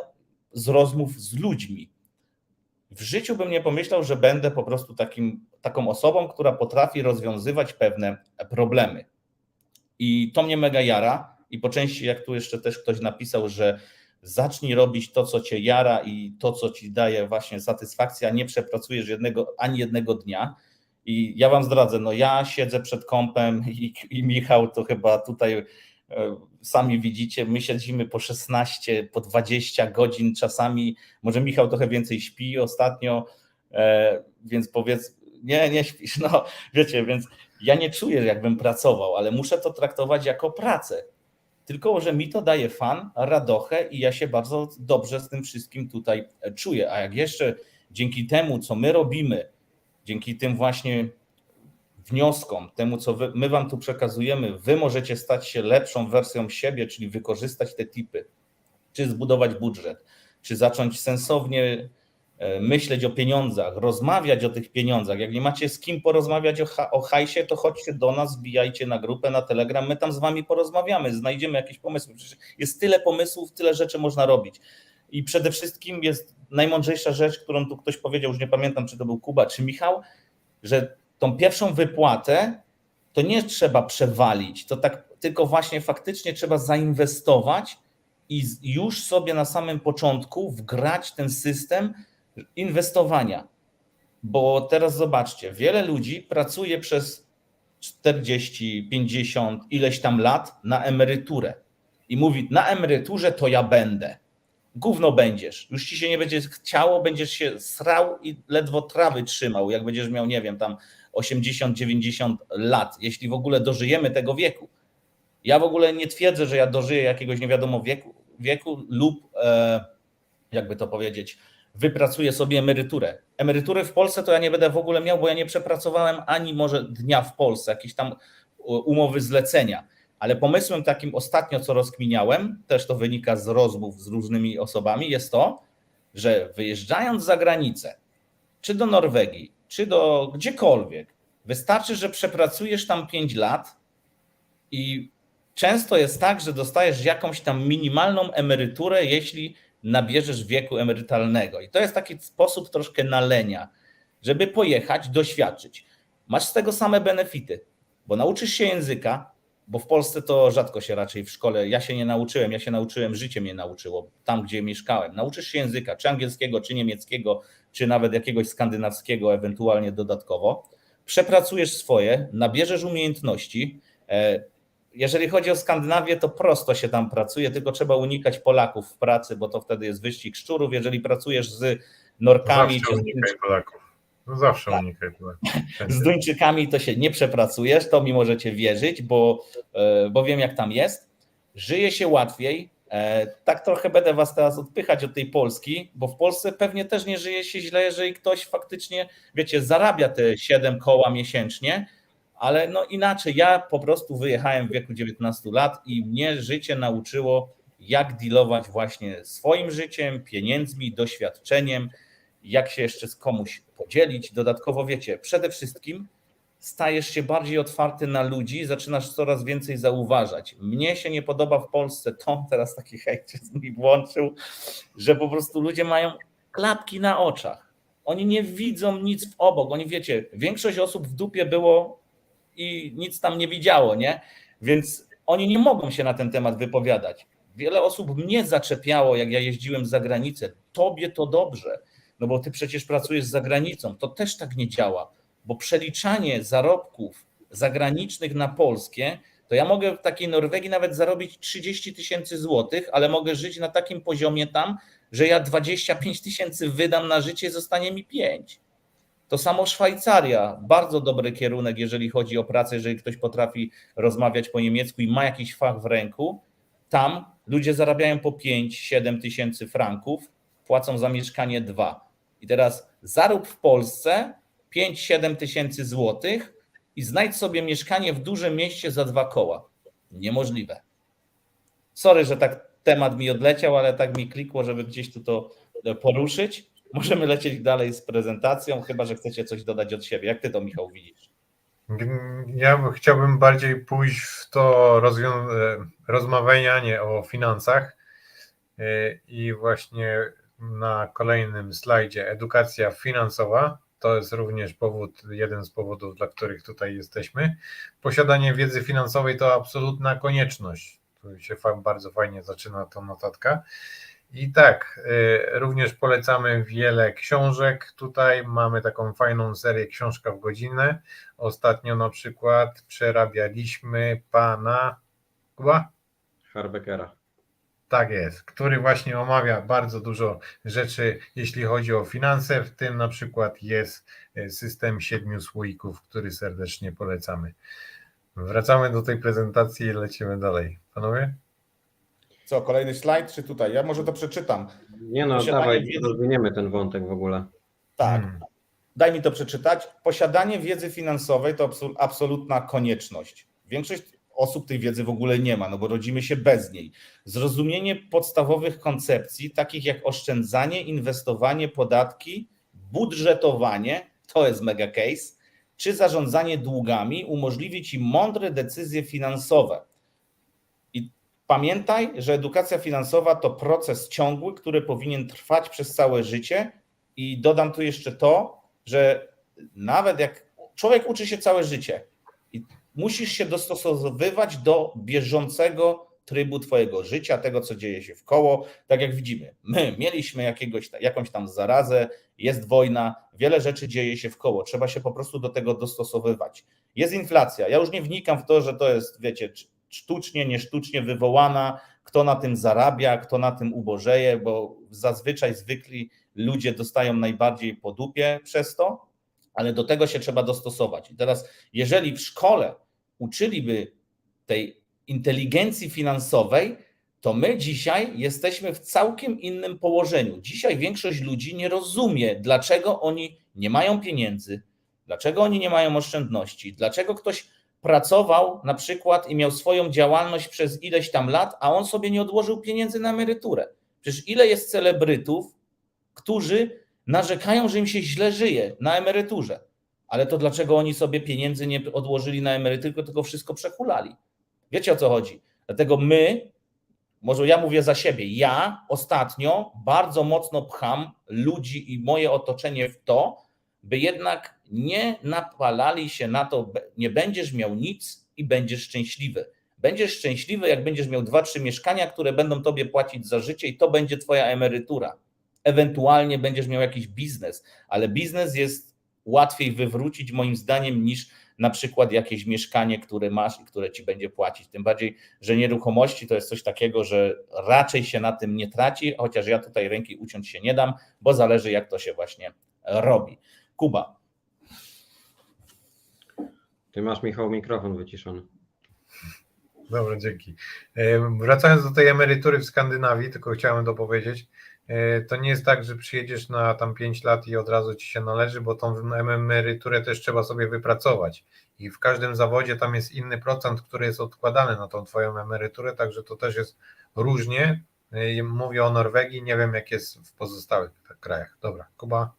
z rozmów z ludźmi. W życiu bym nie pomyślał, że będę po prostu taką osobą, która potrafi rozwiązywać pewne problemy. I to mnie mega jara i po części, jak tu jeszcze też ktoś napisał, że zacznij robić to, co cię jara i to, co ci daje właśnie satysfakcję, a nie przepracujesz ani jednego dnia. I ja wam zdradzę, no ja siedzę przed kompem i Michał to chyba tutaj sami widzicie, my siedzimy po 16, po 20 godzin czasami, może Michał trochę więcej śpi ostatnio, więc powiedz, nie śpisz, no wiecie, więc ja nie czuję, jakbym pracował, ale muszę to traktować jako pracę. Tylko że mi to daje fan, radochę i ja się bardzo dobrze z tym wszystkim tutaj czuję. A jak jeszcze dzięki temu, co my robimy, dzięki tym właśnie wnioskom, temu, co my wam tu przekazujemy, wy możecie stać się lepszą wersją siebie, czyli wykorzystać te tipy, czy zbudować budżet, czy zacząć sensownie myśleć o pieniądzach, rozmawiać o tych pieniądzach. Jak nie macie z kim porozmawiać o hajsie, to chodźcie do nas, wbijajcie na grupę, na Telegram, my tam z wami porozmawiamy, znajdziemy jakieś pomysły. Przecież jest tyle pomysłów, tyle rzeczy można robić. I przede wszystkim jest najmądrzejsza rzecz, którą tu ktoś powiedział, już nie pamiętam, czy to był Kuba, czy Michał, że tą pierwszą wypłatę to nie trzeba przewalić, to tak tylko właśnie faktycznie trzeba zainwestować i już sobie na samym początku wgrać ten system inwestowania. Bo teraz zobaczcie, wiele ludzi pracuje przez 40, 50, ileś tam lat na emeryturę i mówi, na emeryturze to ja będę. Gówno będziesz, już ci się nie będzie chciało, będziesz się srał i ledwo trawy trzymał, jak będziesz miał, nie wiem, tam 80-90 lat, jeśli w ogóle dożyjemy tego wieku. Ja w ogóle nie twierdzę, że ja dożyję jakiegoś nie wiadomo wieku lub, jakby to powiedzieć, wypracuję sobie emeryturę. Emerytury w Polsce to ja nie będę w ogóle miał, bo ja nie przepracowałem ani może dnia w Polsce, jakieś tam umowy zlecenia. Ale pomysłem takim ostatnio, co rozkminiałem, też to wynika z rozmów z różnymi osobami, jest to, że wyjeżdżając za granicę, czy do Norwegii, czy do gdziekolwiek, wystarczy, że przepracujesz tam 5 lat i często jest tak, że dostajesz jakąś tam minimalną emeryturę, jeśli nabierzesz wieku emerytalnego. I to jest taki sposób troszkę nalenia, żeby pojechać, doświadczyć. Masz z tego same benefity, bo nauczysz się języka, bo w Polsce to rzadko się raczej w szkole, ja się nie nauczyłem, ja się nauczyłem, życie mnie nauczyło, tam gdzie mieszkałem. Nauczysz się języka, czy angielskiego, czy niemieckiego, czy nawet jakiegoś skandynawskiego, ewentualnie dodatkowo. Przepracujesz swoje, nabierzesz umiejętności. Jeżeli chodzi o Skandynawię, to prosto się tam pracuje, tylko trzeba unikać Polaków w pracy, bo to wtedy jest wyścig szczurów. Jeżeli pracujesz z Norkami, Zawsze unikaj Polaków. No zawsze tak, unikaj Polaków. z Duńczykami, to się nie przepracujesz, to mi możecie wierzyć, bo wiem, jak tam jest. Żyje się łatwiej. Tak trochę będę was teraz odpychać od tej Polski, bo w Polsce pewnie też nie żyje się źle, jeżeli ktoś faktycznie, wiecie, zarabia te 7 koła miesięcznie, ale no inaczej, ja po prostu wyjechałem w wieku 19 lat i mnie życie nauczyło, jak dealować właśnie swoim życiem, pieniędzmi, doświadczeniem, jak się jeszcze z komuś podzielić. Dodatkowo wiecie, przede wszystkim stajesz się bardziej otwarty na ludzi, zaczynasz coraz więcej zauważać. Mnie się nie podoba w Polsce to, teraz taki hejt mi włączył, że po prostu ludzie mają klapki na oczach. Oni nie widzą nic w obok. Oni, wiecie, większość osób w dupie było i nic tam nie widziało, nie? Więc oni nie mogą się na ten temat wypowiadać. Wiele osób mnie zaczepiało, jak ja jeździłem za granicę. Tobie to dobrze, no bo ty przecież pracujesz za granicą. To też tak nie działa, bo przeliczanie zarobków zagranicznych na polskie, to ja mogę w takiej Norwegii nawet zarobić 30 000 złotych, ale mogę żyć na takim poziomie tam, że ja 25 000 wydam na życie, zostanie mi 5. To samo Szwajcaria, bardzo dobry kierunek, jeżeli chodzi o pracę, jeżeli ktoś potrafi rozmawiać po niemiecku i ma jakiś fach w ręku. Tam ludzie zarabiają po 5-7 tysięcy franków, płacą za mieszkanie 2. I teraz zarób w Polsce 5-7 tysięcy złotych i znajdź sobie mieszkanie w dużym mieście za 2 koła. Niemożliwe. Sorry, że tak temat mi odleciał, ale tak mi klikło, żeby gdzieś tu to poruszyć. Możemy lecieć dalej z prezentacją, chyba że chcecie coś dodać od siebie. Jak ty to, Michał, widzisz? Ja chciałbym bardziej pójść w to rozmawianie o finansach i właśnie na kolejnym slajdzie edukacja finansowa. To jest również jeden z powodów, dla których tutaj jesteśmy. Posiadanie wiedzy finansowej to absolutna konieczność. Tu się bardzo fajnie zaczyna ta notatka. I tak, również polecamy wiele książek. Tutaj mamy taką fajną serię Książka w godzinę. Ostatnio na przykład przerabialiśmy pana Harbeckera. Tak jest, który właśnie omawia bardzo dużo rzeczy, jeśli chodzi o finanse, w tym na przykład jest system 7 słoików, który serdecznie polecamy. Wracamy do tej prezentacji i lecimy dalej. Panowie? Co, kolejny slajd, czy tutaj? Ja może to przeczytam. Nie no, dawaj, rozwiniemy ten wątek w ogóle. Tak, daj mi to przeczytać. Posiadanie wiedzy finansowej to absolutna konieczność. Większość osób tej wiedzy w ogóle nie ma, no bo rodzimy się bez niej. Zrozumienie podstawowych koncepcji, takich jak oszczędzanie, inwestowanie, podatki, budżetowanie, to jest mega case, czy zarządzanie długami umożliwi ci mądre decyzje finansowe. I pamiętaj, że edukacja finansowa to proces ciągły, który powinien trwać przez całe życie. I dodam tu jeszcze to, że nawet jak człowiek uczy się całe życie i musisz się dostosowywać do bieżącego trybu twojego życia, tego, co dzieje się wkoło. Tak jak widzimy, my mieliśmy jakąś tam zarazę, jest wojna, wiele rzeczy dzieje się wkoło. Trzeba się po prostu do tego dostosowywać. Jest inflacja. Ja już nie wnikam w to, że to jest, wiecie, sztucznie, niesztucznie wywołana, kto na tym zarabia, kto na tym ubożeje, bo zazwyczaj zwykli ludzie dostają najbardziej po dupie przez to, ale do tego się trzeba dostosować. I teraz, jeżeli w szkole uczyliby tej inteligencji finansowej, to my dzisiaj jesteśmy w całkiem innym położeniu. Dzisiaj większość ludzi nie rozumie, dlaczego oni nie mają pieniędzy, dlaczego oni nie mają oszczędności, dlaczego ktoś pracował na przykład i miał swoją działalność przez ileś tam lat, a on sobie nie odłożył pieniędzy na emeryturę. Przecież ile jest celebrytów, którzy narzekają, że im się źle żyje na emeryturze. Ale to dlaczego oni sobie pieniędzy nie odłożyli na emeryturę, tylko wszystko przehulali? Wiecie, o co chodzi? Dlatego my, może ja mówię za siebie, ja ostatnio bardzo mocno pcham ludzi i moje otoczenie w to, by jednak nie napalali się na to, nie będziesz miał nic i będziesz szczęśliwy. Będziesz szczęśliwy, jak będziesz miał 2-3 mieszkania, które będą tobie płacić za życie i to będzie twoja emerytura. Ewentualnie będziesz miał jakiś biznes, ale biznes jest łatwiej wywrócić moim zdaniem niż na przykład jakieś mieszkanie, które masz i które ci będzie płacić. Tym bardziej, że nieruchomości to jest coś takiego, że raczej się na tym nie traci, chociaż ja tutaj ręki uciąć się nie dam, bo zależy jak to się właśnie robi. Kuba. Ty masz, Michał, mikrofon wyciszony. Dobra, dzięki. Wracając do tej emerytury w Skandynawii, tylko chciałem dopowiedzieć, to nie jest tak, że przyjedziesz na tam 5 lat i od razu ci się należy, bo tą emeryturę też trzeba sobie wypracować i w każdym zawodzie tam jest inny procent, który jest odkładany na tą twoją emeryturę, także to też jest różnie. Mówię o Norwegii, nie wiem jak jest w pozostałych krajach. Dobra, Kuba.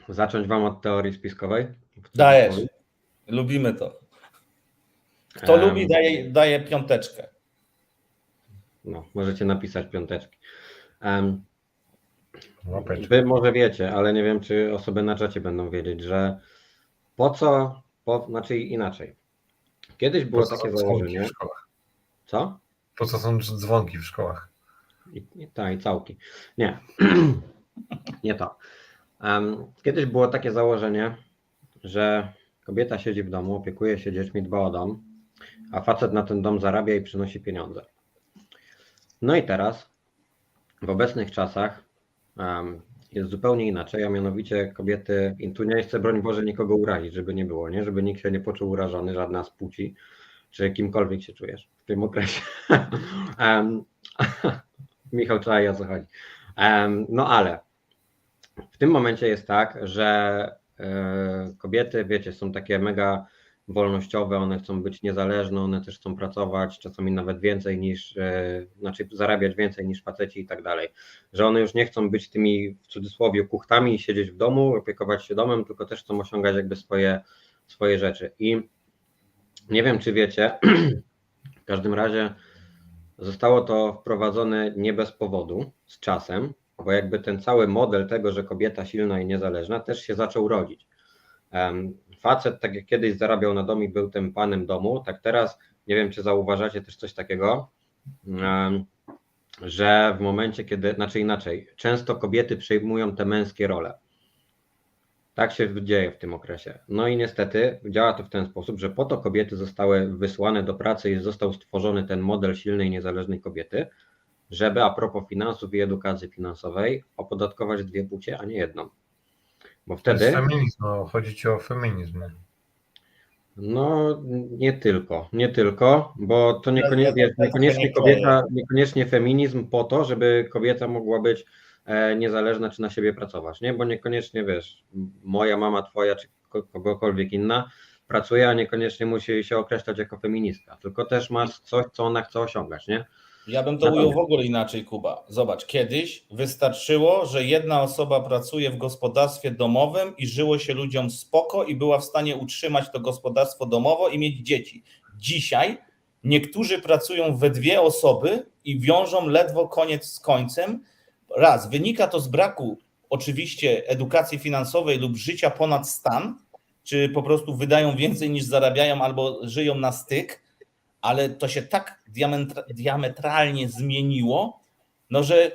Zacząć wam od teorii spiskowej? Dajesz. Lubimy to. Kto lubi, daje 5. No, możecie napisać 5. Wy może wiecie, ale nie wiem, czy osoby na czacie będą wiedzieć, że znaczy inaczej. Kiedyś było takie założenie. Co? Po co są dzwonki w szkołach? I całki. Nie. Nie to. Kiedyś było takie założenie, że kobieta siedzi w domu, opiekuje się dziećmi, dba o dom, a facet na ten dom zarabia i przynosi pieniądze. No i teraz w obecnych czasach jest zupełnie inaczej, a mianowicie kobiety, i tu nie chcę, broń Boże, nikogo urazić, żeby nie było, nie? Żeby nikt się nie poczuł urażony, żadna z płci, czy kimkolwiek się czujesz w tym okresie. Michał, czaj, o co chodzi. No ale w tym momencie jest tak, że kobiety, wiecie, są takie mega wolnościowe, one chcą być niezależne, one też chcą pracować, czasami nawet więcej niż, znaczy zarabiać więcej niż faceci i tak dalej, że one już nie chcą być tymi w cudzysłowie kuchtami i siedzieć w domu, opiekować się domem, tylko też chcą osiągać jakby swoje rzeczy. I nie wiem, czy wiecie, w każdym razie zostało to wprowadzone nie bez powodu, z czasem, bo jakby ten cały model tego, że kobieta silna i niezależna też się zaczął rodzić. Facet, tak jak kiedyś zarabiał na dom i był tym panem domu, tak teraz, nie wiem czy zauważacie też coś takiego, że w momencie kiedy, znaczy inaczej, często kobiety przejmują te męskie role. Tak się dzieje w tym okresie. No i niestety działa to w ten sposób, że po to kobiety zostały wysłane do pracy i został stworzony ten model silnej, niezależnej kobiety, żeby a propos finansów i edukacji finansowej opodatkować 2 płcie, a nie jedną. Bo wtedy... To jest feminizm, chodzi ci o feminizm. No nie tylko, bo to niekoniecznie kobieta, niekoniecznie feminizm po to, żeby kobieta mogła być niezależna czy na siebie pracować, nie? Bo niekoniecznie, wiesz, moja mama, twoja czy kogokolwiek inna pracuje, a niekoniecznie musi się określać jako feministka, tylko też masz coś, co ona chce osiągać, nie? Ja bym to ujął w ogóle inaczej, Kuba. Zobacz, kiedyś wystarczyło, że jedna osoba pracuje w gospodarstwie domowym i żyło się ludziom spoko i była w stanie utrzymać to gospodarstwo domowe i mieć dzieci. Dzisiaj niektórzy pracują we 2 osoby i wiążą ledwo koniec z końcem. Raz, wynika to z braku oczywiście edukacji finansowej lub życia ponad stan, czy po prostu wydają więcej niż zarabiają albo żyją na styk, ale to się tak diametralnie zmieniło, no że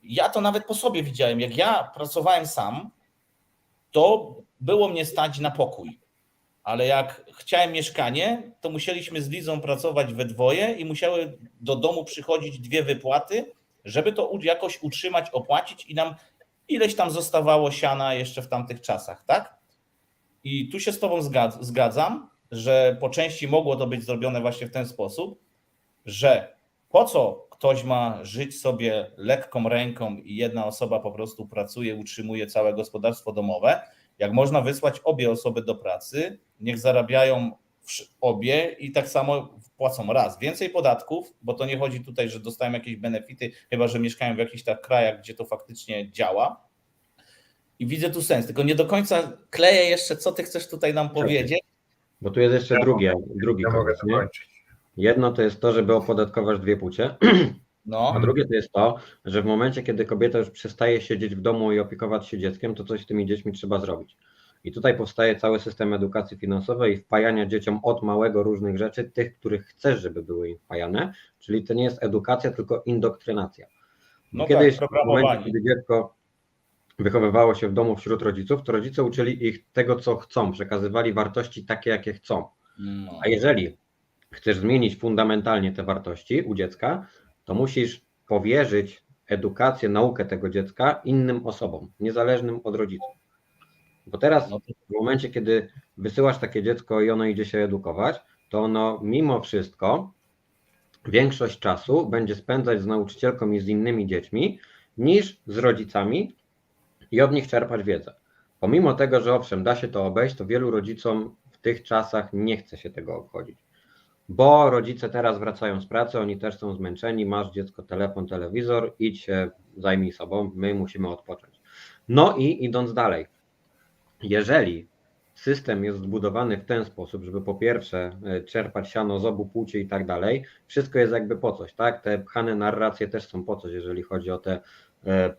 ja to nawet po sobie widziałem. Jak ja pracowałem sam, to było mnie stać na pokój. Ale jak chciałem mieszkanie, to musieliśmy z Lizą pracować we 2 i musiały do domu przychodzić 2 wypłaty, żeby to jakoś utrzymać, opłacić i nam ileś tam zostawało siana jeszcze w tamtych czasach, tak? I tu się z tobą zgadzam, że po części mogło to być zrobione właśnie w ten sposób, że po co ktoś ma żyć sobie lekką ręką i jedna osoba po prostu pracuje, utrzymuje całe gospodarstwo domowe, Jak można wysłać obie osoby do pracy, niech zarabiają obie i tak samo płacą raz więcej podatków, bo to nie chodzi tutaj, że dostają jakieś benefity, chyba że mieszkają w jakichś tak krajach, gdzie to faktycznie działa. I widzę tu sens, tylko nie do końca kleję jeszcze, co ty chcesz tutaj nam powiedzieć. Bo tu jest jeszcze drugi mogę koniec, to nie? kończyć. Jedno to jest to, żeby opodatkować dwie płcie, No. a drugie to jest to, że w momencie, kiedy kobieta już przestaje siedzieć w domu i opiekować się dzieckiem, to coś z tymi dziećmi trzeba zrobić. I tutaj powstaje cały system edukacji finansowej i wpajania dzieciom od małego różnych rzeczy, tych, których chcesz, żeby były im wpajane, czyli to nie jest edukacja, tylko indoktrynacja. No Kiedyś tak, w momencie, kiedy dziecko wychowywało się w domu wśród rodziców, to rodzice uczyli ich tego, co chcą, przekazywali wartości takie, jakie chcą. No. A jeżeli chcesz zmienić fundamentalnie te wartości u dziecka, to musisz powierzyć edukację, naukę tego dziecka innym osobom, niezależnym od rodziców. Bo teraz w momencie, kiedy wysyłasz takie dziecko i ono idzie się edukować, to ono mimo wszystko większość czasu będzie spędzać z nauczycielką i z innymi dziećmi niż z rodzicami i od nich czerpać wiedzę. Pomimo tego, że owszem, da się to obejść, to wielu rodzicom w tych czasach nie chce się tego obchodzić. Bo rodzice teraz wracają z pracy, oni też są zmęczeni, masz dziecko, telefon, telewizor, idź się, zajmij sobą, my musimy odpocząć. No i idąc dalej, jeżeli system jest zbudowany w ten sposób, żeby po pierwsze czerpać siano z obu płci i tak dalej, wszystko jest jakby po coś, tak? Te pchane narracje też są po coś, jeżeli chodzi o te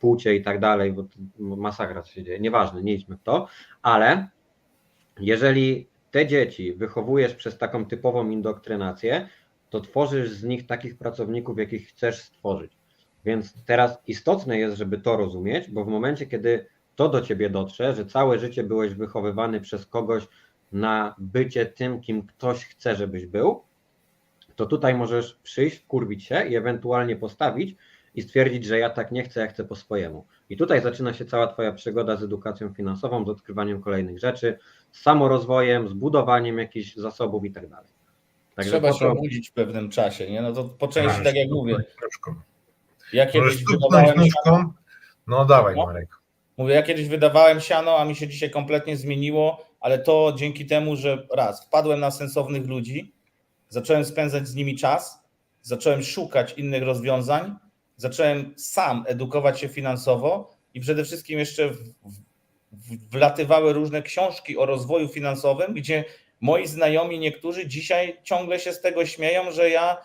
płcie i tak dalej, bo masakra się dzieje, nieważne, nie idźmy w to, ale jeżeli te dzieci wychowujesz przez taką typową indoktrynację, to tworzysz z nich takich pracowników, jakich chcesz stworzyć. Więc teraz istotne jest, żeby to rozumieć, bo w momencie, kiedy to do ciebie dotrze, że całe życie byłeś wychowywany przez kogoś na bycie tym, kim ktoś chce, żebyś był, to tutaj możesz przyjść, wkurwić się i ewentualnie postawić i stwierdzić, że ja tak nie chcę, ja chcę po swojemu. I tutaj zaczyna się cała twoja przygoda z edukacją finansową, z odkrywaniem kolejnych rzeczy, z samorozwojem, z budowaniem jakichś zasobów i tak dalej. Trzeba się obudzić w pewnym czasie, nie? No to po części, tak jak mówię. Ja kiedyś wydawałem nóżką. No dawaj, Marek. Mówię, ja kiedyś wydawałem siano, a mi się dzisiaj kompletnie zmieniło, ale to dzięki temu, że raz, wpadłem na sensownych ludzi, zacząłem spędzać z nimi czas, zacząłem szukać innych rozwiązań, zacząłem sam edukować się finansowo i przede wszystkim jeszcze wlatywały różne książki o rozwoju finansowym, gdzie moi znajomi niektórzy dzisiaj ciągle się z tego śmieją, że ja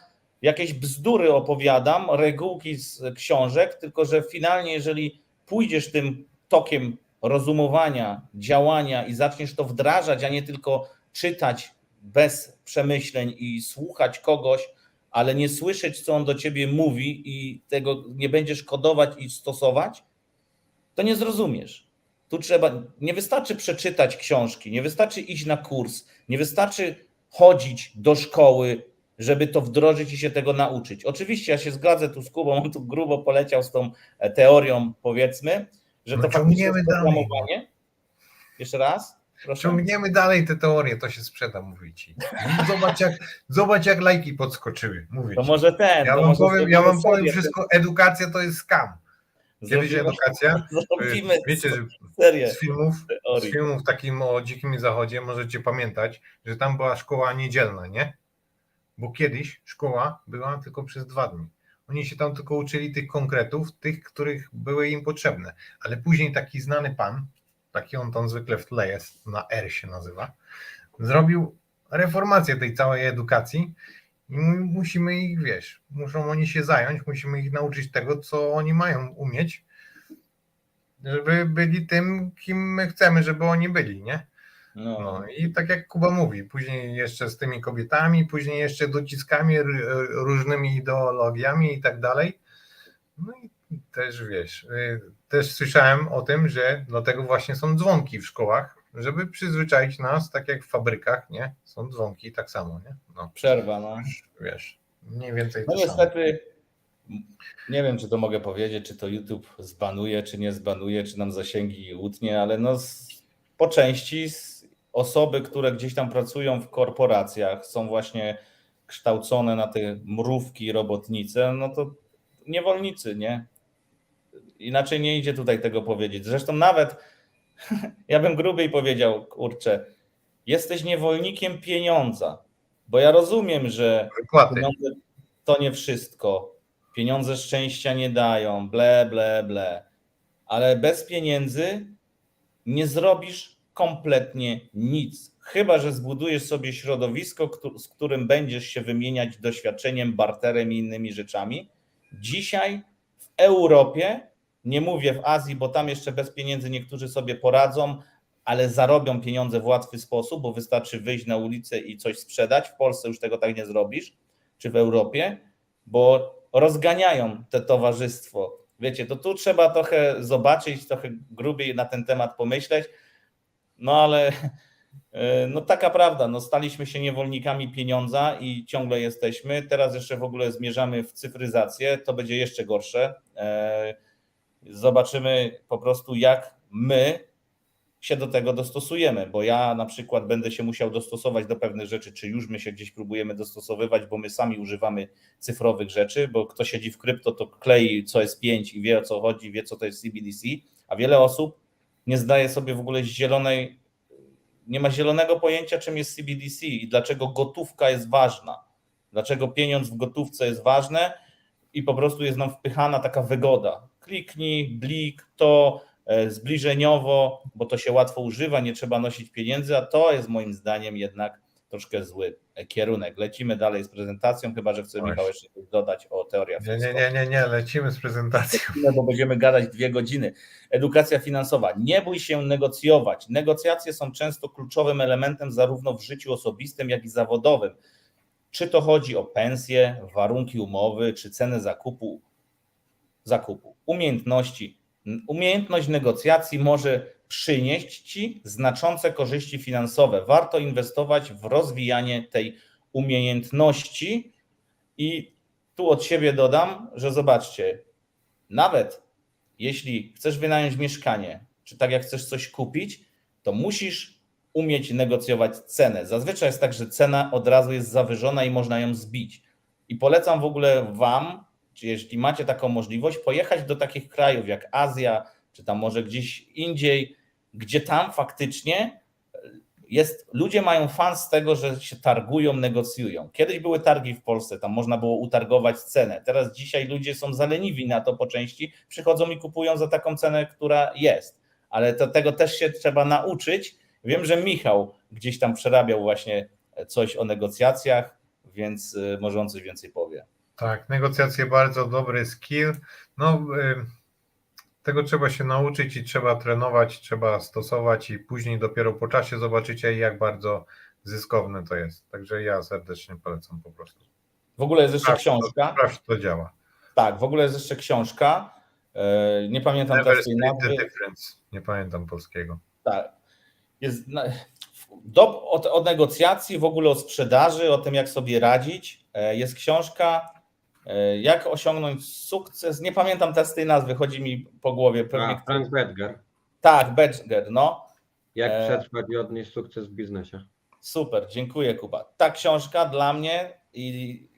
jakieś bzdury opowiadam, regułki z książek, tylko że finalnie, jeżeli pójdziesz tym tokiem rozumowania, działania i zaczniesz to wdrażać, a nie tylko czytać bez przemyśleń i słuchać kogoś, ale nie słyszeć, co on do ciebie mówi i tego nie będziesz kodować i stosować, to nie zrozumiesz. Tu nie wystarczy przeczytać książki, nie wystarczy iść na kurs, nie wystarczy chodzić do szkoły, żeby to wdrożyć i się tego nauczyć. Oczywiście ja się zgadzę tu z Kubą, on tu grubo poleciał z tą teorią, powiedzmy, że to faktycznie jest programowanie. Jeszcze raz? Proszę. Ciągniemy dalej te teorie, to się sprzeda, mówię ci. Zobacz jak lajki podskoczyły, mówię to ci. Może Ja wam powiem wszystko, edukacja to jest scam. Kiedyś edukacja, wiecie, że z filmów takim o dzikim zachodzie możecie pamiętać, że tam była szkoła niedzielna, nie? Bo kiedyś szkoła była tylko przez 2 dni. Oni się tam tylko uczyli tych konkretów, tych, których były im potrzebne. Ale później taki znany pan, taki on tam zwykle w tle jest, na R się nazywa, zrobił reformację tej całej edukacji i musimy ich, muszą oni się zająć, musimy ich nauczyć tego, co oni mają umieć, żeby byli tym, kim my chcemy, żeby oni byli, nie? No i tak jak Kuba mówi, później jeszcze z tymi kobietami, później jeszcze dociskami, różnymi ideologiami i tak dalej. No i też też słyszałem o tym, że dlatego właśnie są dzwonki w szkołach, żeby przyzwyczaić nas, tak jak w fabrykach, nie? Są dzwonki tak samo, nie? No. Przerwa, no. Mniej więcej to niestety, samo. Nie wiem, czy to mogę powiedzieć, czy to YouTube zbanuje, czy nie zbanuje, czy nam zasięgi utnie, ale po części osoby, które gdzieś tam pracują w korporacjach, są właśnie kształcone na te mrówki, robotnice, no to niewolnicy, nie? Inaczej nie idzie tutaj tego powiedzieć. Zresztą nawet Ja bym grubiej powiedział, kurczę, jesteś niewolnikiem pieniądza, bo ja rozumiem, że Wypłaty. pieniądze to nie wszystko, pieniądze szczęścia nie dają, ble, ble, ble, ale bez pieniędzy nie zrobisz kompletnie nic, chyba że zbudujesz sobie środowisko, z którym będziesz się wymieniać doświadczeniem, barterem i innymi rzeczami. Dzisiaj w Europie, nie mówię w Azji, bo tam jeszcze bez pieniędzy niektórzy sobie poradzą, ale zarobią pieniądze w łatwy sposób, bo wystarczy wyjść na ulicę i coś sprzedać. W Polsce już tego tak nie zrobisz, czy w Europie, bo rozganiają te towarzystwo. Wiecie, to tu trzeba trochę zobaczyć, trochę grubiej na ten temat pomyśleć, no ale no taka prawda, no staliśmy się niewolnikami pieniądza i ciągle jesteśmy. Teraz jeszcze w ogóle zmierzamy w cyfryzację, to będzie jeszcze gorsze. Zobaczymy po prostu, jak my się do tego dostosujemy, bo ja na przykład będę się musiał dostosować do pewnych rzeczy, czy już my się gdzieś próbujemy dostosowywać, bo my sami używamy cyfrowych rzeczy, bo kto siedzi w krypto, to klei co jest 5 i wie, o co chodzi, wie, co to jest CBDC, a wiele osób nie zdaje sobie w ogóle nie ma zielonego pojęcia, czym jest CBDC i dlaczego gotówka jest ważna, dlaczego pieniądz w gotówce jest ważne i po prostu jest nam wpychana taka wygoda. Kliknij, blik, to zbliżeniowo, bo to się łatwo używa, nie trzeba nosić pieniędzy, a to jest moim zdaniem jednak troszkę zły kierunek. Lecimy dalej z prezentacją, chyba że chce Michał jeszcze dodać o teoriach. Nie, lecimy z prezentacją. Bo będziemy gadać 2 godziny. Edukacja finansowa. Nie bój się negocjować. Negocjacje są często kluczowym elementem zarówno w życiu osobistym, jak i zawodowym. Czy to chodzi o pensję, warunki umowy, czy cenę zakupu. Umiejętność negocjacji może przynieść Ci znaczące korzyści finansowe. Warto inwestować w rozwijanie tej umiejętności i tu od siebie dodam, że zobaczcie, nawet jeśli chcesz wynająć mieszkanie, czy tak jak chcesz coś kupić, to musisz umieć negocjować cenę. Zazwyczaj jest tak, że cena od razu jest zawyżona i można ją zbić. I polecam w ogóle Wam, czy jeśli macie taką możliwość, pojechać do takich krajów jak Azja, czy tam może gdzieś indziej, gdzie tam faktycznie ludzie mają fan z tego, że się targują, negocjują. Kiedyś były targi w Polsce, tam można było utargować cenę. Teraz dzisiaj ludzie są zaleniwi na to po części, przychodzą i kupują za taką cenę, która jest. Ale tego też się trzeba nauczyć. Wiem, że Michał gdzieś tam przerabiał właśnie coś o negocjacjach, więc może on coś więcej powie. Tak, negocjacje bardzo dobry skill. Tego trzeba się nauczyć i trzeba trenować, trzeba stosować i później dopiero po czasie zobaczycie, jak bardzo zyskowne to jest. Także ja serdecznie polecam po prostu. W ogóle jest jeszcze książka. Sprawdź, to działa. Tak, w ogóle jest jeszcze książka. Nie pamiętam Never teraz tej nazwy. Split the Difference. Nie pamiętam polskiego. Tak. Jest od negocjacji, w ogóle o sprzedaży, o tym, jak sobie radzić. Jest książka Jak osiągnąć sukces. Nie pamiętam teraz tej nazwy, chodzi mi po głowie. Frank Bettger. Tak, Bettger, no. Jak przetrwać i odnieść sukces w biznesie. Super, dziękuję Kuba. Ta książka dla mnie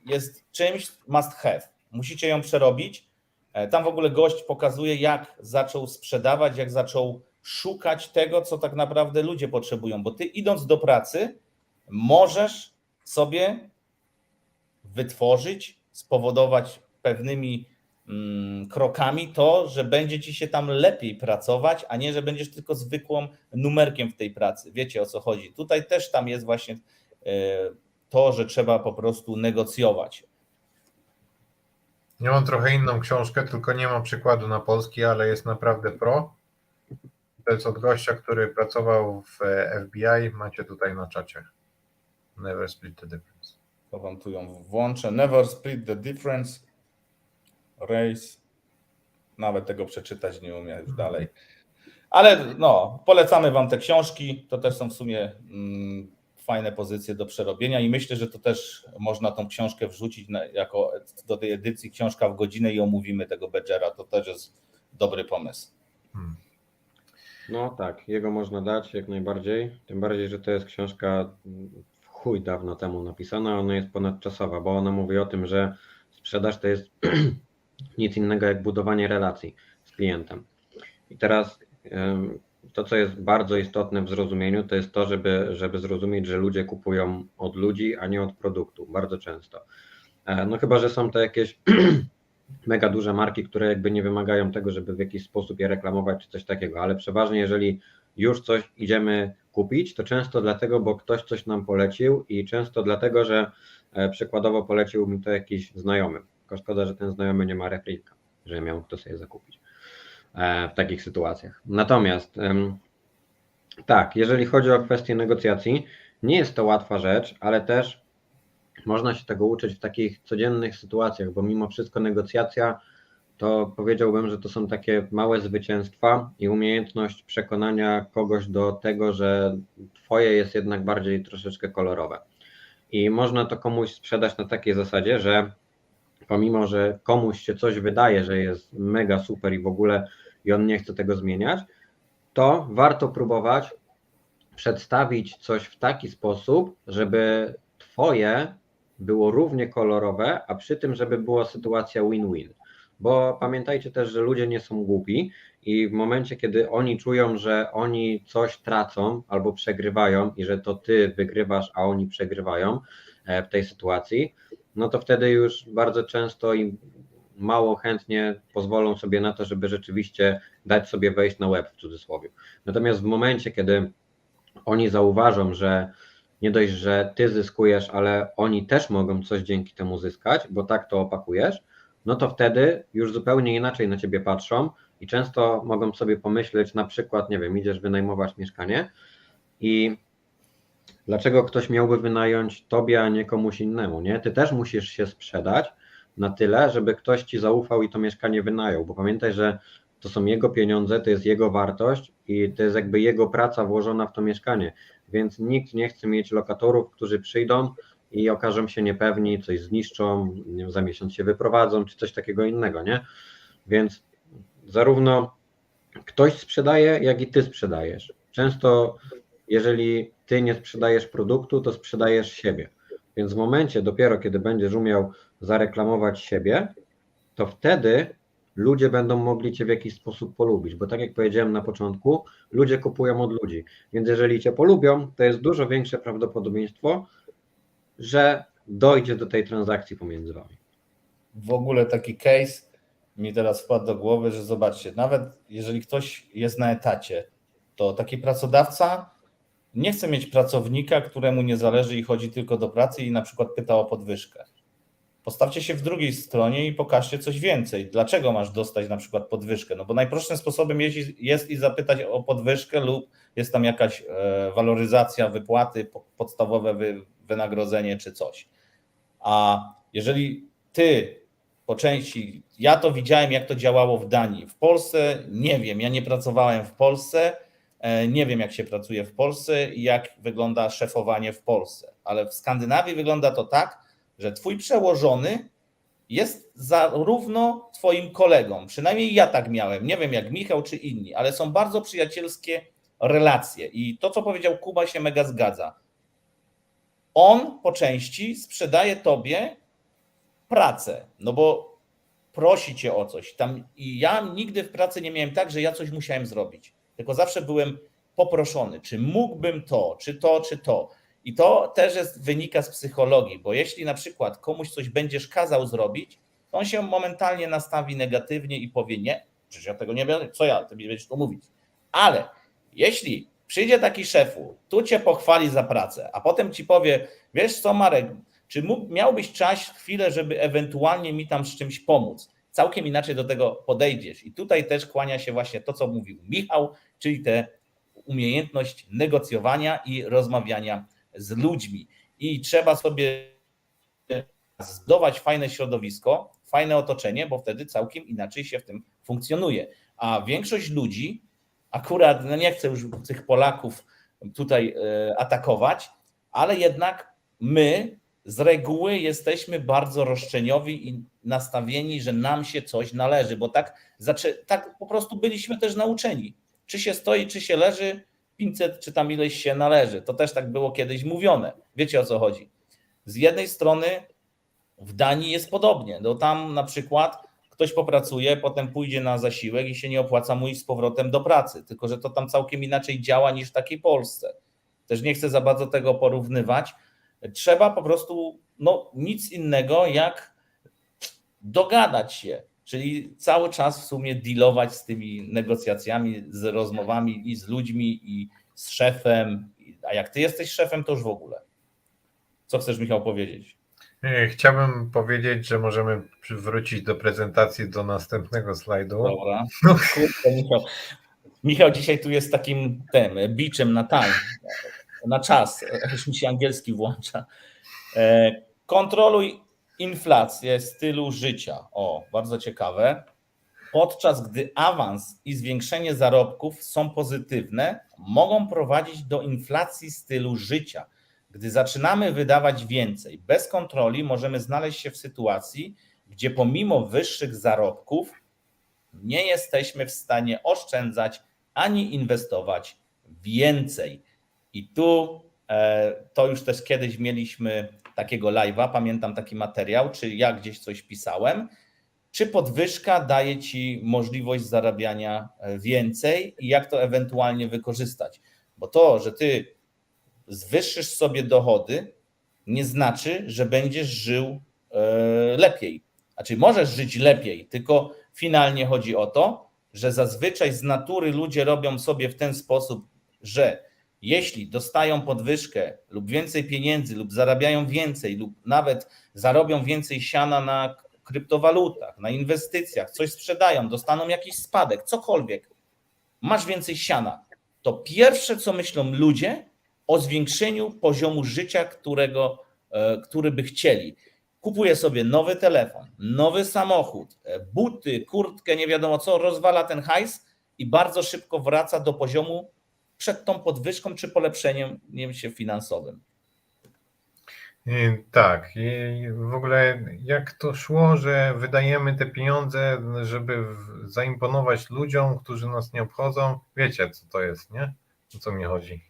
jest czymś must have. Musicie ją przerobić. Tam w ogóle gość pokazuje, jak zaczął sprzedawać, jak zaczął szukać tego, co tak naprawdę ludzie potrzebują, bo ty idąc do pracy możesz sobie wytworzyć, spowodować pewnymi krokami to, że będzie ci się tam lepiej pracować, a nie, że będziesz tylko zwykłym numerkiem w tej pracy. Wiecie, o co chodzi. Tutaj też tam jest właśnie to, że trzeba po prostu negocjować. Ja mam trochę inną książkę, tylko nie mam przykładu na polski, ale jest naprawdę pro. To jest od gościa, który pracował w FBI. Macie tutaj na czacie. Never Split the Difference. To wam tu ją włączę. Never Split the Difference. Race. Nawet tego przeczytać nie umiem już dalej. Ale no, polecamy wam te książki. To też są w sumie fajne pozycje do przerobienia i myślę, że to też można tą książkę wrzucić jako do tej edycji książka w godzinę i omówimy tego Bettgera. To też jest dobry pomysł. No tak, jego można dać jak najbardziej. Tym bardziej, że to jest książka w chuj dawno temu napisana. Ona jest ponadczasowa, bo ona mówi o tym, że sprzedaż to jest nic innego jak budowanie relacji z klientem. I teraz to, co jest bardzo istotne w zrozumieniu, to jest to, żeby zrozumieć, że ludzie kupują od ludzi, a nie od produktu, bardzo często. No chyba, że są to jakieś mega duże marki, które jakby nie wymagają tego, żeby w jakiś sposób je reklamować czy coś takiego, ale przeważnie jeżeli już coś idziemy kupić, to często dlatego, bo ktoś coś nam polecił i często dlatego, że przykładowo polecił mi to jakiś znajomy. Tylko szkoda, że ten znajomy nie ma replika, że miał kto sobie zakupić w takich sytuacjach. Natomiast tak, jeżeli chodzi o kwestię negocjacji, nie jest to łatwa rzecz, ale też można się tego uczyć w takich codziennych sytuacjach, bo mimo wszystko negocjacja to powiedziałbym, że to są takie małe zwycięstwa i umiejętność przekonania kogoś do tego, że twoje jest jednak bardziej troszeczkę kolorowe. I można to komuś sprzedać na takiej zasadzie, że pomimo, że komuś się coś wydaje, że jest mega super i w ogóle i on nie chce tego zmieniać, to warto próbować przedstawić coś w taki sposób, żeby twoje było równie kolorowe, a przy tym, żeby była sytuacja win-win. Bo pamiętajcie też, że ludzie nie są głupi i w momencie, kiedy oni czują, że oni coś tracą albo przegrywają i że to ty wygrywasz, a oni przegrywają w tej sytuacji, no to wtedy już bardzo często i mało chętnie pozwolą sobie na to, żeby rzeczywiście dać sobie wejść na łeb w cudzysłowie. Natomiast w momencie, kiedy oni zauważą, że nie dość, że ty zyskujesz, ale oni też mogą coś dzięki temu zyskać, bo tak to opakujesz, no to wtedy już zupełnie inaczej na ciebie patrzą i często mogą sobie pomyśleć, na przykład, nie wiem, idziesz wynajmować mieszkanie i dlaczego ktoś miałby wynająć tobie, a nie komuś innemu, nie? Ty też musisz się sprzedać na tyle, żeby ktoś ci zaufał i to mieszkanie wynajął, bo pamiętaj, że to są jego pieniądze, to jest jego wartość i to jest jakby jego praca włożona w to mieszkanie, więc nikt nie chce mieć lokatorów, którzy przyjdą i okażą się niepewni, coś zniszczą, nie wiem, za miesiąc się wyprowadzą, czy coś takiego innego, nie? Więc zarówno ktoś sprzedaje, jak i ty sprzedajesz. Często jeżeli ty nie sprzedajesz produktu, to sprzedajesz siebie. Więc w momencie dopiero, kiedy będziesz umiał zareklamować siebie, to wtedy ludzie będą mogli cię w jakiś sposób polubić, bo tak jak powiedziałem na początku, ludzie kupują od ludzi, więc jeżeli cię polubią, to jest dużo większe prawdopodobieństwo, że dojdzie do tej transakcji pomiędzy wami. W ogóle taki case mi teraz wpadł do głowy, że zobaczcie, nawet jeżeli ktoś jest na etacie, to taki pracodawca nie chce mieć pracownika, któremu nie zależy i chodzi tylko do pracy i na przykład pyta o podwyżkę. Postawcie się w drugiej stronie i pokażcie coś więcej. Dlaczego masz dostać na przykład podwyżkę? No bo najprostszym sposobem jest i zapytać o podwyżkę lub jest tam jakaś waloryzacja, wypłaty, podstawowe wynagrodzenie czy coś. A jeżeli ty po części, ja to widziałem, jak to działało w Danii. W Polsce nie wiem, ja nie pracowałem w Polsce, nie wiem, jak się pracuje w Polsce i jak wygląda szefowanie w Polsce, ale w Skandynawii wygląda to tak, że twój przełożony jest zarówno twoim kolegą, przynajmniej ja tak miałem, nie wiem jak Michał czy inni, ale są bardzo przyjacielskie relacje i to, co powiedział Kuba, się mega zgadza. On po części sprzedaje tobie pracę, no bo prosi cię o coś. I ja nigdy w pracy nie miałem tak, że ja coś musiałem zrobić, tylko zawsze byłem poproszony, czy mógłbym to, czy to, czy to. I to też wynika z psychologii, bo jeśli na przykład komuś coś będziesz kazał zrobić, to on się momentalnie nastawi negatywnie i powie nie, przecież ja tego nie będę, co ja, ty mi będziesz to mówić. Ale jeśli przyjdzie taki szefu, tu cię pochwali za pracę, a potem ci powie, wiesz co Marek, czy miałbyś czas, chwilę, żeby ewentualnie mi tam z czymś pomóc? Całkiem inaczej do tego podejdziesz. I tutaj też kłania się właśnie to, co mówił Michał, czyli tę umiejętność negocjowania i rozmawiania z ludźmi. I trzeba sobie zbudować fajne środowisko, fajne otoczenie, bo wtedy całkiem inaczej się w tym funkcjonuje. A większość ludzi, akurat no nie chcę już tych Polaków tutaj atakować, ale jednak my z reguły jesteśmy bardzo roszczeniowi i nastawieni, że nam się coś należy, bo tak po prostu byliśmy też nauczeni. Czy się stoi, czy się leży, 500 czy tam ileś się należy. To też tak było kiedyś mówione. Wiecie, o co chodzi. Z jednej strony w Danii jest podobnie. No tam na przykład ktoś popracuje, potem pójdzie na zasiłek i się nie opłaca mu iść z powrotem do pracy, tylko że to tam całkiem inaczej działa niż w takiej Polsce. Też nie chcę za bardzo tego porównywać. Trzeba po prostu nic innego jak dogadać się, czyli cały czas w sumie dealować z tymi negocjacjami, z rozmowami i z ludźmi, i z szefem. A jak ty jesteś szefem, to już w ogóle. Co chcesz, Michał, powiedzieć? Chciałbym powiedzieć, że możemy wrócić do prezentacji, do następnego slajdu. Dobra. Kurde, Michał dzisiaj tu jest takim biczem na time, na czas. Już mi się angielski włącza. Kontroluj inflację stylu życia. O, bardzo ciekawe. Podczas gdy awans i zwiększenie zarobków są pozytywne, mogą prowadzić do inflacji stylu życia. Gdy zaczynamy wydawać więcej bez kontroli, możemy znaleźć się w sytuacji, gdzie pomimo wyższych zarobków nie jesteśmy w stanie oszczędzać ani inwestować więcej. I tu to już też kiedyś mieliśmy takiego live'a, pamiętam taki materiał, czy ja gdzieś coś pisałem, czy podwyżka daje ci możliwość zarabiania więcej i jak to ewentualnie wykorzystać. Bo to, że ty zwyższysz sobie dochody, nie znaczy, że będziesz żył lepiej. Znaczy możesz żyć lepiej, tylko finalnie chodzi o to, że zazwyczaj z natury ludzie robią sobie w ten sposób, że jeśli dostają podwyżkę lub więcej pieniędzy, lub zarabiają więcej, lub nawet zarobią więcej siana na kryptowalutach, na inwestycjach, coś sprzedają, dostaną jakiś spadek, cokolwiek, masz więcej siana, to pierwsze, co myślą ludzie, o zwiększeniu poziomu życia, który by chcieli. Kupuje sobie nowy telefon, nowy samochód, buty, kurtkę, nie wiadomo co, rozwala ten hajs i bardzo szybko wraca do poziomu przed tą podwyżką czy polepszeniem, nie wiem, się finansowym. Tak, i w ogóle jak to szło, że wydajemy te pieniądze, żeby zaimponować ludziom, którzy nas nie obchodzą. Wiecie, co to jest, nie? O co mi chodzi.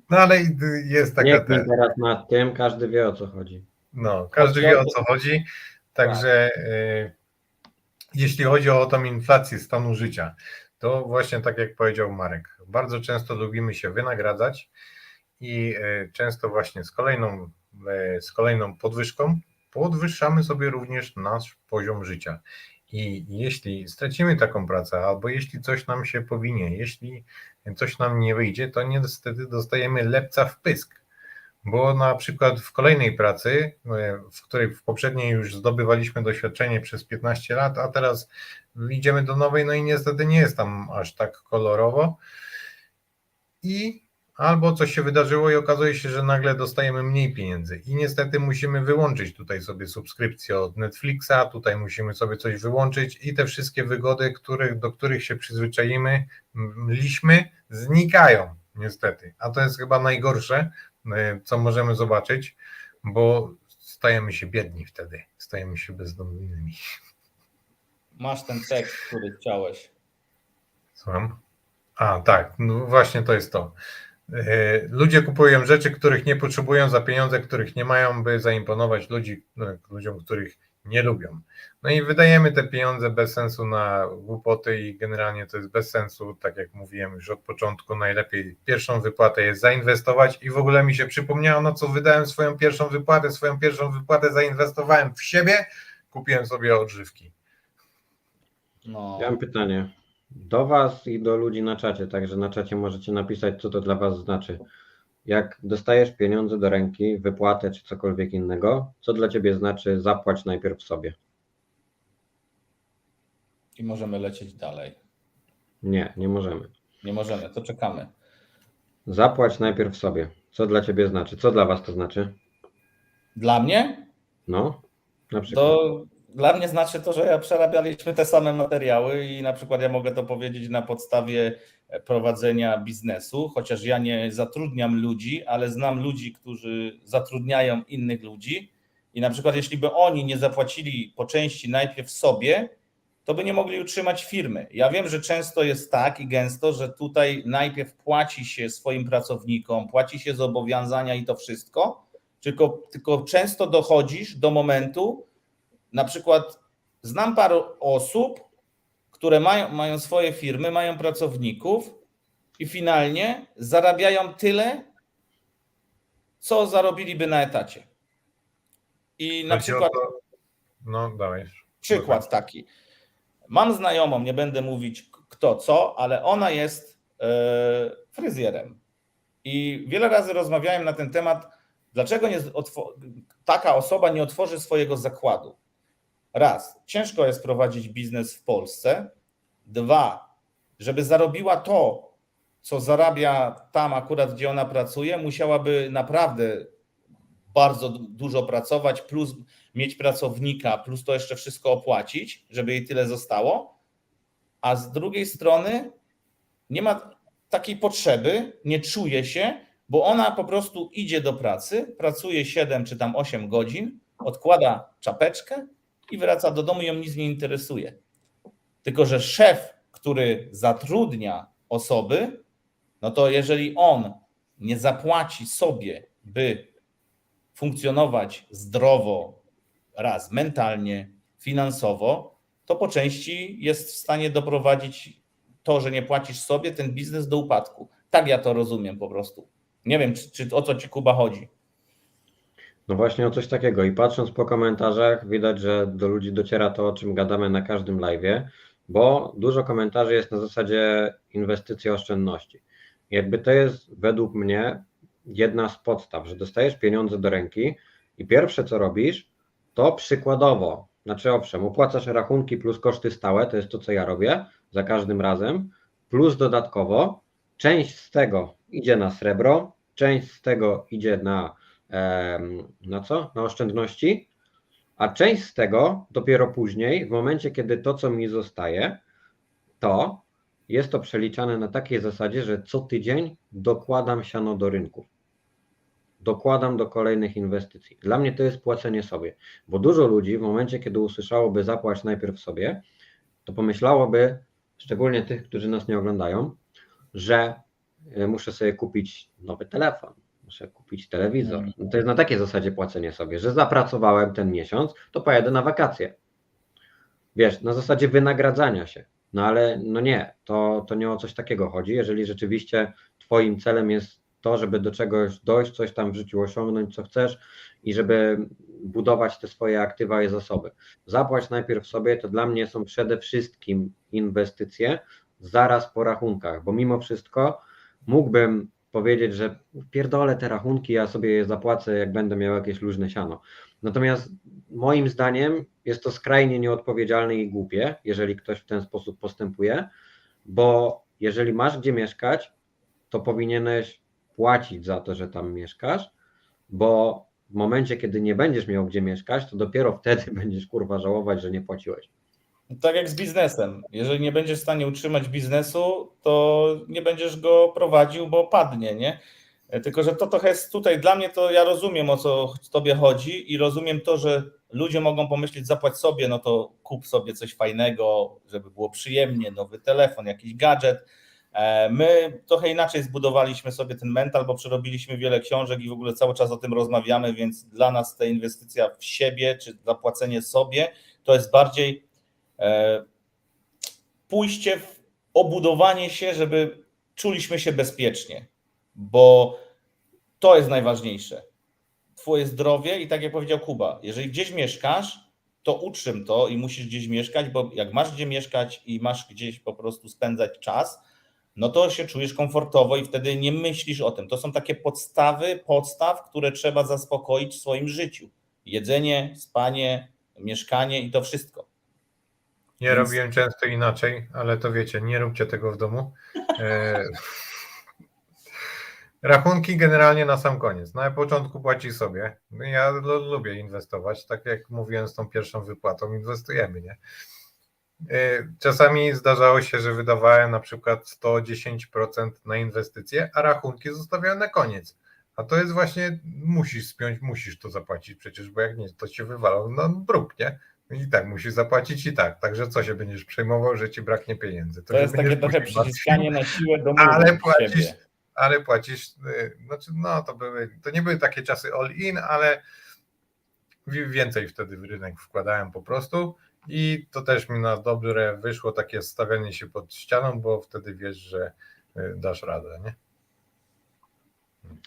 No ale jest taka... Nie kmin teraz nad tym, każdy wie, o co chodzi. No, każdy wie, o co chodzi. Także jeśli chodzi o tą inflację stanu życia, to właśnie tak jak powiedział Marek, bardzo często lubimy się wynagradzać i często właśnie z kolejną podwyżką podwyższamy sobie również nasz poziom życia. I jeśli stracimy taką pracę, albo jeśli coś nam się powinie, jeśli coś nam nie wyjdzie, to niestety dostajemy lepca w pysk. Bo na przykład w kolejnej pracy, w której w poprzedniej już zdobywaliśmy doświadczenie przez 15 lat, a teraz idziemy do nowej, no i niestety nie jest tam aż tak kolorowo. I albo coś się wydarzyło i okazuje się, że nagle dostajemy mniej pieniędzy i niestety musimy wyłączyć tutaj sobie subskrypcję od Netflixa, tutaj musimy sobie coś wyłączyć i te wszystkie wygody, do których się przyzwyczailiśmy, znikają niestety. A to jest chyba najgorsze, co możemy zobaczyć, bo stajemy się biedni wtedy, stajemy się bezdomnymi. Masz ten tekst, który chciałeś. Słucham? A, tak, no właśnie to jest to. Ludzie kupują rzeczy, których nie potrzebują za pieniądze, których nie mają, by zaimponować ludziom, których nie lubią. No i wydajemy te pieniądze bez sensu na głupoty i generalnie to jest bez sensu, tak jak mówiłem już od początku, najlepiej pierwszą wypłatę jest zainwestować i w ogóle mi się przypomniało, na co wydałem swoją pierwszą wypłatę zainwestowałem w siebie, kupiłem sobie odżywki. No. Ja mam pytanie do Was i do ludzi na czacie, także na czacie możecie napisać, co to dla Was znaczy. Jak dostajesz pieniądze do ręki, wypłatę czy cokolwiek innego, co dla Ciebie znaczy zapłać najpierw sobie? I możemy lecieć dalej. Nie możemy. Nie możemy, to czekamy. Zapłać najpierw sobie. Co dla Ciebie znaczy? Co dla Was to znaczy? Dla mnie? No, na przykład. To dla mnie znaczy to, że przerabialiśmy te same materiały i na przykład ja mogę to powiedzieć na podstawie prowadzenia biznesu, chociaż ja nie zatrudniam ludzi, ale znam ludzi, którzy zatrudniają innych ludzi i na przykład jeśli by oni nie zapłacili po części najpierw sobie, to by nie mogli utrzymać firmy. Ja wiem, że często jest tak i gęsto, że tutaj najpierw płaci się swoim pracownikom, płaci się zobowiązania i to wszystko, tylko często dochodzisz do momentu, na przykład znam paru osób, które mają swoje firmy, mają pracowników i finalnie zarabiają tyle, co zarobiliby na etacie. I na przykład, no dajesz. przykład taki. Mam znajomą, nie będę mówić kto co, ale ona jest fryzjerem. I wiele razy rozmawiałem na ten temat, dlaczego taka osoba nie otworzy swojego zakładu. Raz, ciężko jest prowadzić biznes w Polsce. Dwa, żeby zarobiła to, co zarabia tam akurat, gdzie ona pracuje, musiałaby naprawdę bardzo dużo pracować, plus mieć pracownika, plus to jeszcze wszystko opłacić, żeby jej tyle zostało. A z drugiej strony nie ma takiej potrzeby, nie czuje się, bo ona po prostu idzie do pracy, pracuje 7 czy tam 8 godzin, odkłada czapeczkę i wraca do domu i ją nic nie interesuje. Tylko że szef, który zatrudnia osoby, no to jeżeli on nie zapłaci sobie, by funkcjonować zdrowo, raz mentalnie, finansowo, to po części jest w stanie doprowadzić to, że nie płacisz sobie, ten biznes do upadku. Tak ja to rozumiem po prostu. Nie wiem, czy o co ci, Kuba, chodzi. No właśnie o coś takiego i patrząc po komentarzach widać, że do ludzi dociera to, o czym gadamy na każdym live'ie, bo dużo komentarzy jest na zasadzie inwestycji, oszczędności. Jakby to jest według mnie jedna z podstaw, że dostajesz pieniądze do ręki i pierwsze co robisz, to przykładowo, znaczy owszem, opłacasz rachunki plus koszty stałe, to jest to co ja robię za każdym razem, plus dodatkowo część z tego idzie na srebro, część z tego idzie na co? Na oszczędności, a część z tego dopiero później, w momencie kiedy to co mi zostaje, to jest to przeliczane na takiej zasadzie, że co tydzień dokładam siano do rynków. Dokładam do kolejnych inwestycji. Dla mnie to jest płacenie sobie, bo dużo ludzi w momencie, kiedy usłyszałoby zapłać najpierw sobie, to pomyślałoby, szczególnie tych, którzy nas nie oglądają, że muszę sobie kupić nowy telefon, muszę kupić telewizor. To jest na takiej zasadzie płacenie sobie, że zapracowałem ten miesiąc, to pojadę na wakacje. Wiesz, na zasadzie wynagradzania się. No ale no nie, to nie o coś takiego chodzi. Jeżeli rzeczywiście twoim celem jest to, żeby do czegoś dojść, coś tam w życiu osiągnąć, co chcesz i żeby budować te swoje aktywa i zasoby. Zapłać najpierw sobie, to dla mnie są przede wszystkim inwestycje zaraz po rachunkach, bo mimo wszystko mógłbym powiedzieć, że pierdolę te rachunki, ja sobie je zapłacę, jak będę miał jakieś luźne siano. Natomiast moim zdaniem jest to skrajnie nieodpowiedzialne i głupie, jeżeli ktoś w ten sposób postępuje, bo jeżeli masz gdzie mieszkać, to powinieneś płacić za to, że tam mieszkasz, bo w momencie, kiedy nie będziesz miał gdzie mieszkać, to dopiero wtedy będziesz kurwa żałować, że nie płaciłeś. Tak jak z biznesem. Jeżeli nie będziesz w stanie utrzymać biznesu, to nie będziesz go prowadził, bo padnie, nie? Tylko że to trochę jest tutaj, dla mnie to ja rozumiem, o co tobie chodzi i rozumiem to, że ludzie mogą pomyśleć, zapłać sobie, no to kup sobie coś fajnego, żeby było przyjemnie, nowy telefon, jakiś gadżet. My trochę inaczej zbudowaliśmy sobie ten mental, bo przerobiliśmy wiele książek i w ogóle cały czas o tym rozmawiamy, więc dla nas ta inwestycja w siebie, czy zapłacenie sobie, to jest bardziej pójście w obudowanie się, żeby czuliśmy się bezpiecznie, bo to jest najważniejsze. Twoje zdrowie i tak jak powiedział Kuba, jeżeli gdzieś mieszkasz, to utrzym to i musisz gdzieś mieszkać, bo jak masz gdzie mieszkać i masz gdzieś po prostu spędzać czas, no to się czujesz komfortowo i wtedy nie myślisz o tym. To są takie podstaw, które trzeba zaspokoić w swoim życiu. Jedzenie, spanie, mieszkanie i to wszystko. Ja robiłem często inaczej, ale to wiecie, nie róbcie tego w domu. Rachunki generalnie na sam koniec. Na początku płaci sobie. Ja lubię inwestować, tak jak mówiłem z tą pierwszą wypłatą, inwestujemy, nie? Czasami zdarzało się, że wydawałem na przykład 110% na inwestycje, a rachunki zostawiałem na koniec. A to jest właśnie, musisz spiąć, musisz to zapłacić przecież, bo jak nie, to się wywalą na bruk, nie? I tak musisz zapłacić i tak. Także co się będziesz przejmował, że ci braknie pieniędzy? To jest takie trochę przyciskanie na siłę do mózgu. Ale płacisz, znaczy no to nie były takie czasy all in, ale więcej wtedy w rynek wkładałem po prostu i to też mi na dobre wyszło takie stawianie się pod ścianą, bo wtedy wiesz, że dasz radę, nie?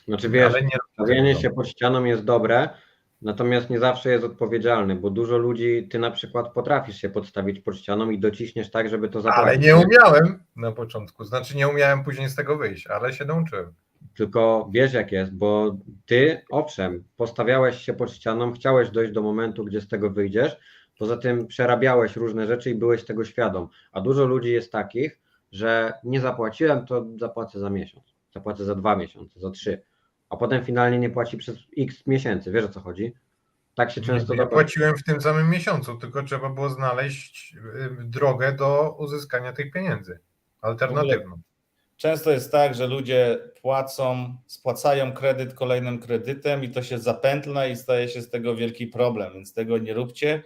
Znaczy wiesz, Ale nie stawianie się pod ścianą jest dobre, natomiast nie zawsze jest odpowiedzialny, bo dużo ludzi, ty na przykład potrafisz się podstawić pod ścianą i dociśniesz tak, żeby to zapłacić. Ale nie umiałem na początku, znaczy nie umiałem później z tego wyjść, ale się nauczyłem. Tylko wiesz jak jest, bo ty, owszem, postawiałeś się pod ścianą, chciałeś dojść do momentu, gdzie z tego wyjdziesz, poza tym przerabiałeś różne rzeczy i byłeś tego świadom, a dużo ludzi jest takich, że nie zapłaciłem, to zapłacę za miesiąc, zapłacę za 2 miesiące, za 3, a potem finalnie nie płaci przez x miesięcy, wiesz o co chodzi? Tak się często Ja płaciłem w tym samym miesiącu, tylko trzeba było znaleźć drogę do uzyskania tych pieniędzy, alternatywną. Często jest tak, że ludzie spłacają kredyt kolejnym kredytem i to się zapętla i staje się z tego wielki problem, więc tego nie róbcie.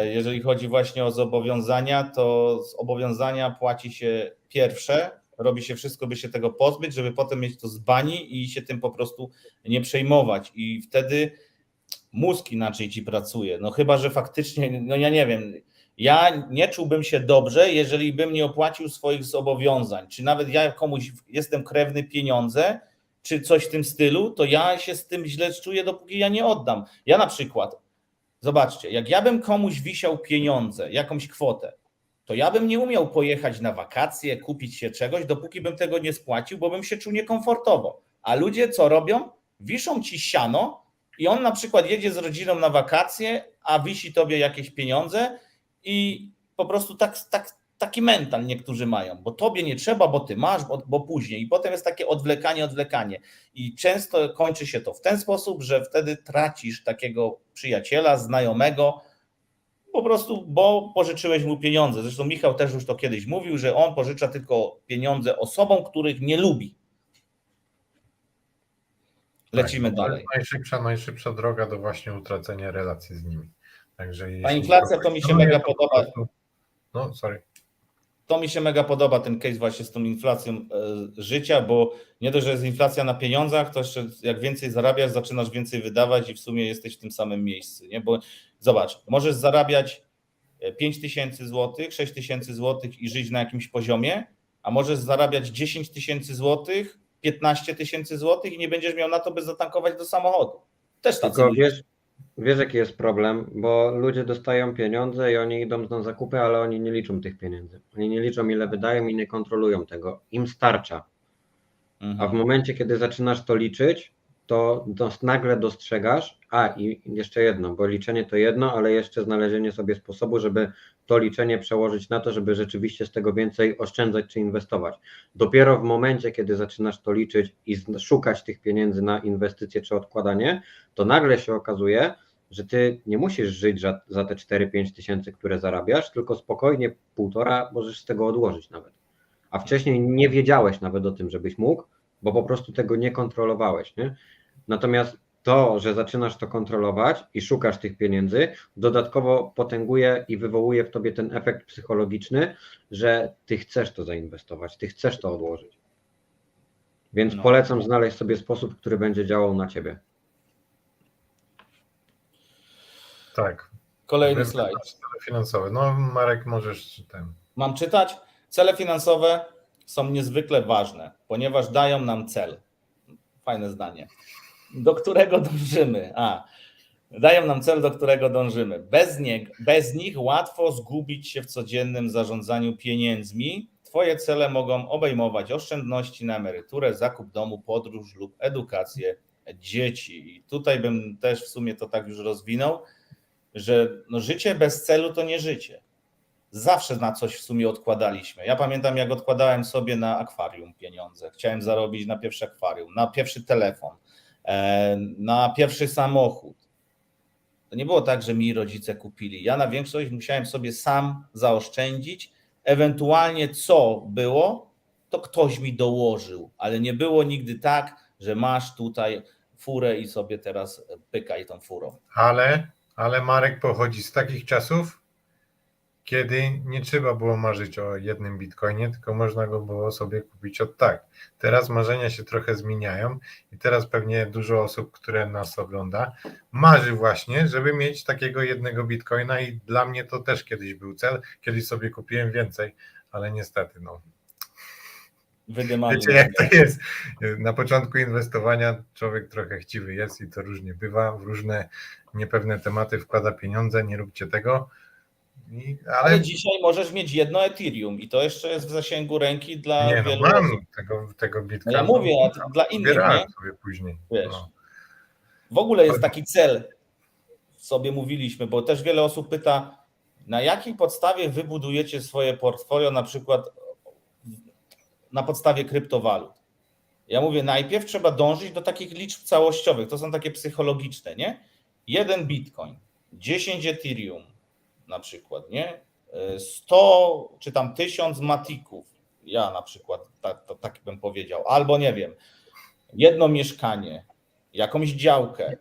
Jeżeli chodzi właśnie o zobowiązania, to z zobowiązania płaci się pierwsze, robi się wszystko, by się tego pozbyć, żeby potem mieć to z bani i się tym po prostu nie przejmować i wtedy mózg inaczej ci pracuje. No chyba, że faktycznie, no ja nie wiem, ja nie czułbym się dobrze, jeżeli bym nie opłacił swoich zobowiązań, czy nawet ja komuś jestem krewny pieniądze, czy coś w tym stylu, to ja się z tym źle czuję, dopóki ja nie oddam. Ja na przykład, zobaczcie, jak ja bym komuś wisiał pieniądze, jakąś kwotę, to ja bym nie umiał pojechać na wakacje, kupić się czegoś, dopóki bym tego nie spłacił, bo bym się czuł niekomfortowo. A ludzie co robią? Wiszą ci siano i on na przykład jedzie z rodziną na wakacje, a wisi tobie jakieś pieniądze i po prostu taki mental niektórzy mają, bo tobie nie trzeba, bo ty masz, bo później. I potem jest takie odwlekanie. I często kończy się to w ten sposób, że wtedy tracisz takiego przyjaciela, znajomego, po prostu, bo pożyczyłeś mu pieniądze. Zresztą Michał też już to kiedyś mówił, że on pożycza tylko pieniądze osobom, których nie lubi. Lecimy dalej. Najszybsza droga do właśnie utracenia relacji z nimi. Także ta inflacja to mi się mega podoba. No, sorry. To mi się mega podoba ten case właśnie z tą inflacją życia, bo nie dość, że jest inflacja na pieniądzach, to jeszcze jak więcej zarabiasz, zaczynasz więcej wydawać i w sumie jesteś w tym samym miejscu. Nie? Bo zobacz, możesz zarabiać 5 tysięcy złotych, 6 tysięcy złotych i żyć na jakimś poziomie, a możesz zarabiać 10 tysięcy złotych, 15 tysięcy złotych i nie będziesz miał na to, by zatankować do samochodu. Też tacy tylko ludzie. Wiesz jaki jest problem, bo ludzie dostają pieniądze i oni idą na zakupy, ale oni nie liczą tych pieniędzy. Oni nie liczą ile wydają i nie kontrolują tego. Im starcza. A w momencie, kiedy zaczynasz to liczyć, to nagle dostrzegasz, i jeszcze jedno, bo liczenie to jedno, ale jeszcze znalezienie sobie sposobu, żeby to liczenie przełożyć na to, żeby rzeczywiście z tego więcej oszczędzać czy inwestować. Dopiero w momencie, kiedy zaczynasz to liczyć i szukać tych pieniędzy na inwestycje czy odkładanie, to nagle się okazuje, że ty nie musisz żyć za te 4-5 tysięcy, które zarabiasz, tylko spokojnie 1,5 możesz z tego odłożyć nawet. A wcześniej nie wiedziałeś nawet o tym, żebyś mógł, bo po prostu tego nie kontrolowałeś, nie? Natomiast to, że zaczynasz to kontrolować i szukasz tych pieniędzy, dodatkowo potęguje i wywołuje w tobie ten efekt psychologiczny, że ty chcesz to zainwestować, ty chcesz to odłożyć. Więc polecam znaleźć sobie sposób, który będzie działał na ciebie. Tak. Kolejny slajd. Cele finansowe. No Marek, możesz Mam czytać? Cele finansowe są niezwykle ważne, ponieważ dają nam cel. Fajne zdanie. Do którego dążymy? Dają nam cel, do którego dążymy. Bez nich łatwo zgubić się w codziennym zarządzaniu pieniędzmi. Twoje cele mogą obejmować oszczędności na emeryturę, zakup domu, podróż lub edukację dzieci. I tutaj bym też w sumie to tak już rozwinął, że życie bez celu to nie życie. Zawsze na coś w sumie odkładaliśmy. Ja pamiętam, jak odkładałem sobie na akwarium pieniądze. Chciałem zarobić na pierwsze akwarium, na pierwszy telefon, na pierwszy samochód. To nie było tak, że mi rodzice kupili. Ja na większość musiałem sobie sam zaoszczędzić. Ewentualnie co było, to ktoś mi dołożył, ale nie było nigdy tak, że masz tutaj furę i sobie teraz pykaj tą furą. Ale Marek pochodzi z takich czasów, kiedy nie trzeba było marzyć o jednym bitcoinie, tylko można go było sobie kupić od tak. Teraz marzenia się trochę zmieniają i teraz pewnie dużo osób, które nas ogląda, marzy właśnie, żeby mieć takiego jednego bitcoina i dla mnie to też kiedyś był cel. Kiedyś sobie kupiłem więcej, ale niestety Wydymali. wiecie jak to jest. Na początku inwestowania człowiek trochę chciwy jest i to różnie bywa, w różne niepewne tematy wkłada pieniądze, nie róbcie tego. Ale dzisiaj możesz mieć jedno Ethereum i to jeszcze jest w zasięgu ręki dla nie, wielu mam osób. tego bitka. No ja mówię, a dla innych nie. Sobie później. Wiesz, w ogóle jest taki cel, sobie mówiliśmy, bo też wiele osób pyta, na jakiej podstawie wy budujecie swoje portfolio, na przykład na podstawie kryptowalut. Ja mówię, najpierw trzeba dążyć do takich liczb całościowych, to są takie psychologiczne, nie? 1 Bitcoin, 10 Ethereum na przykład, nie? 100 czy tam 1000 Matików, ja na przykład tak bym powiedział, albo nie wiem, jedno mieszkanie, jakąś działkę,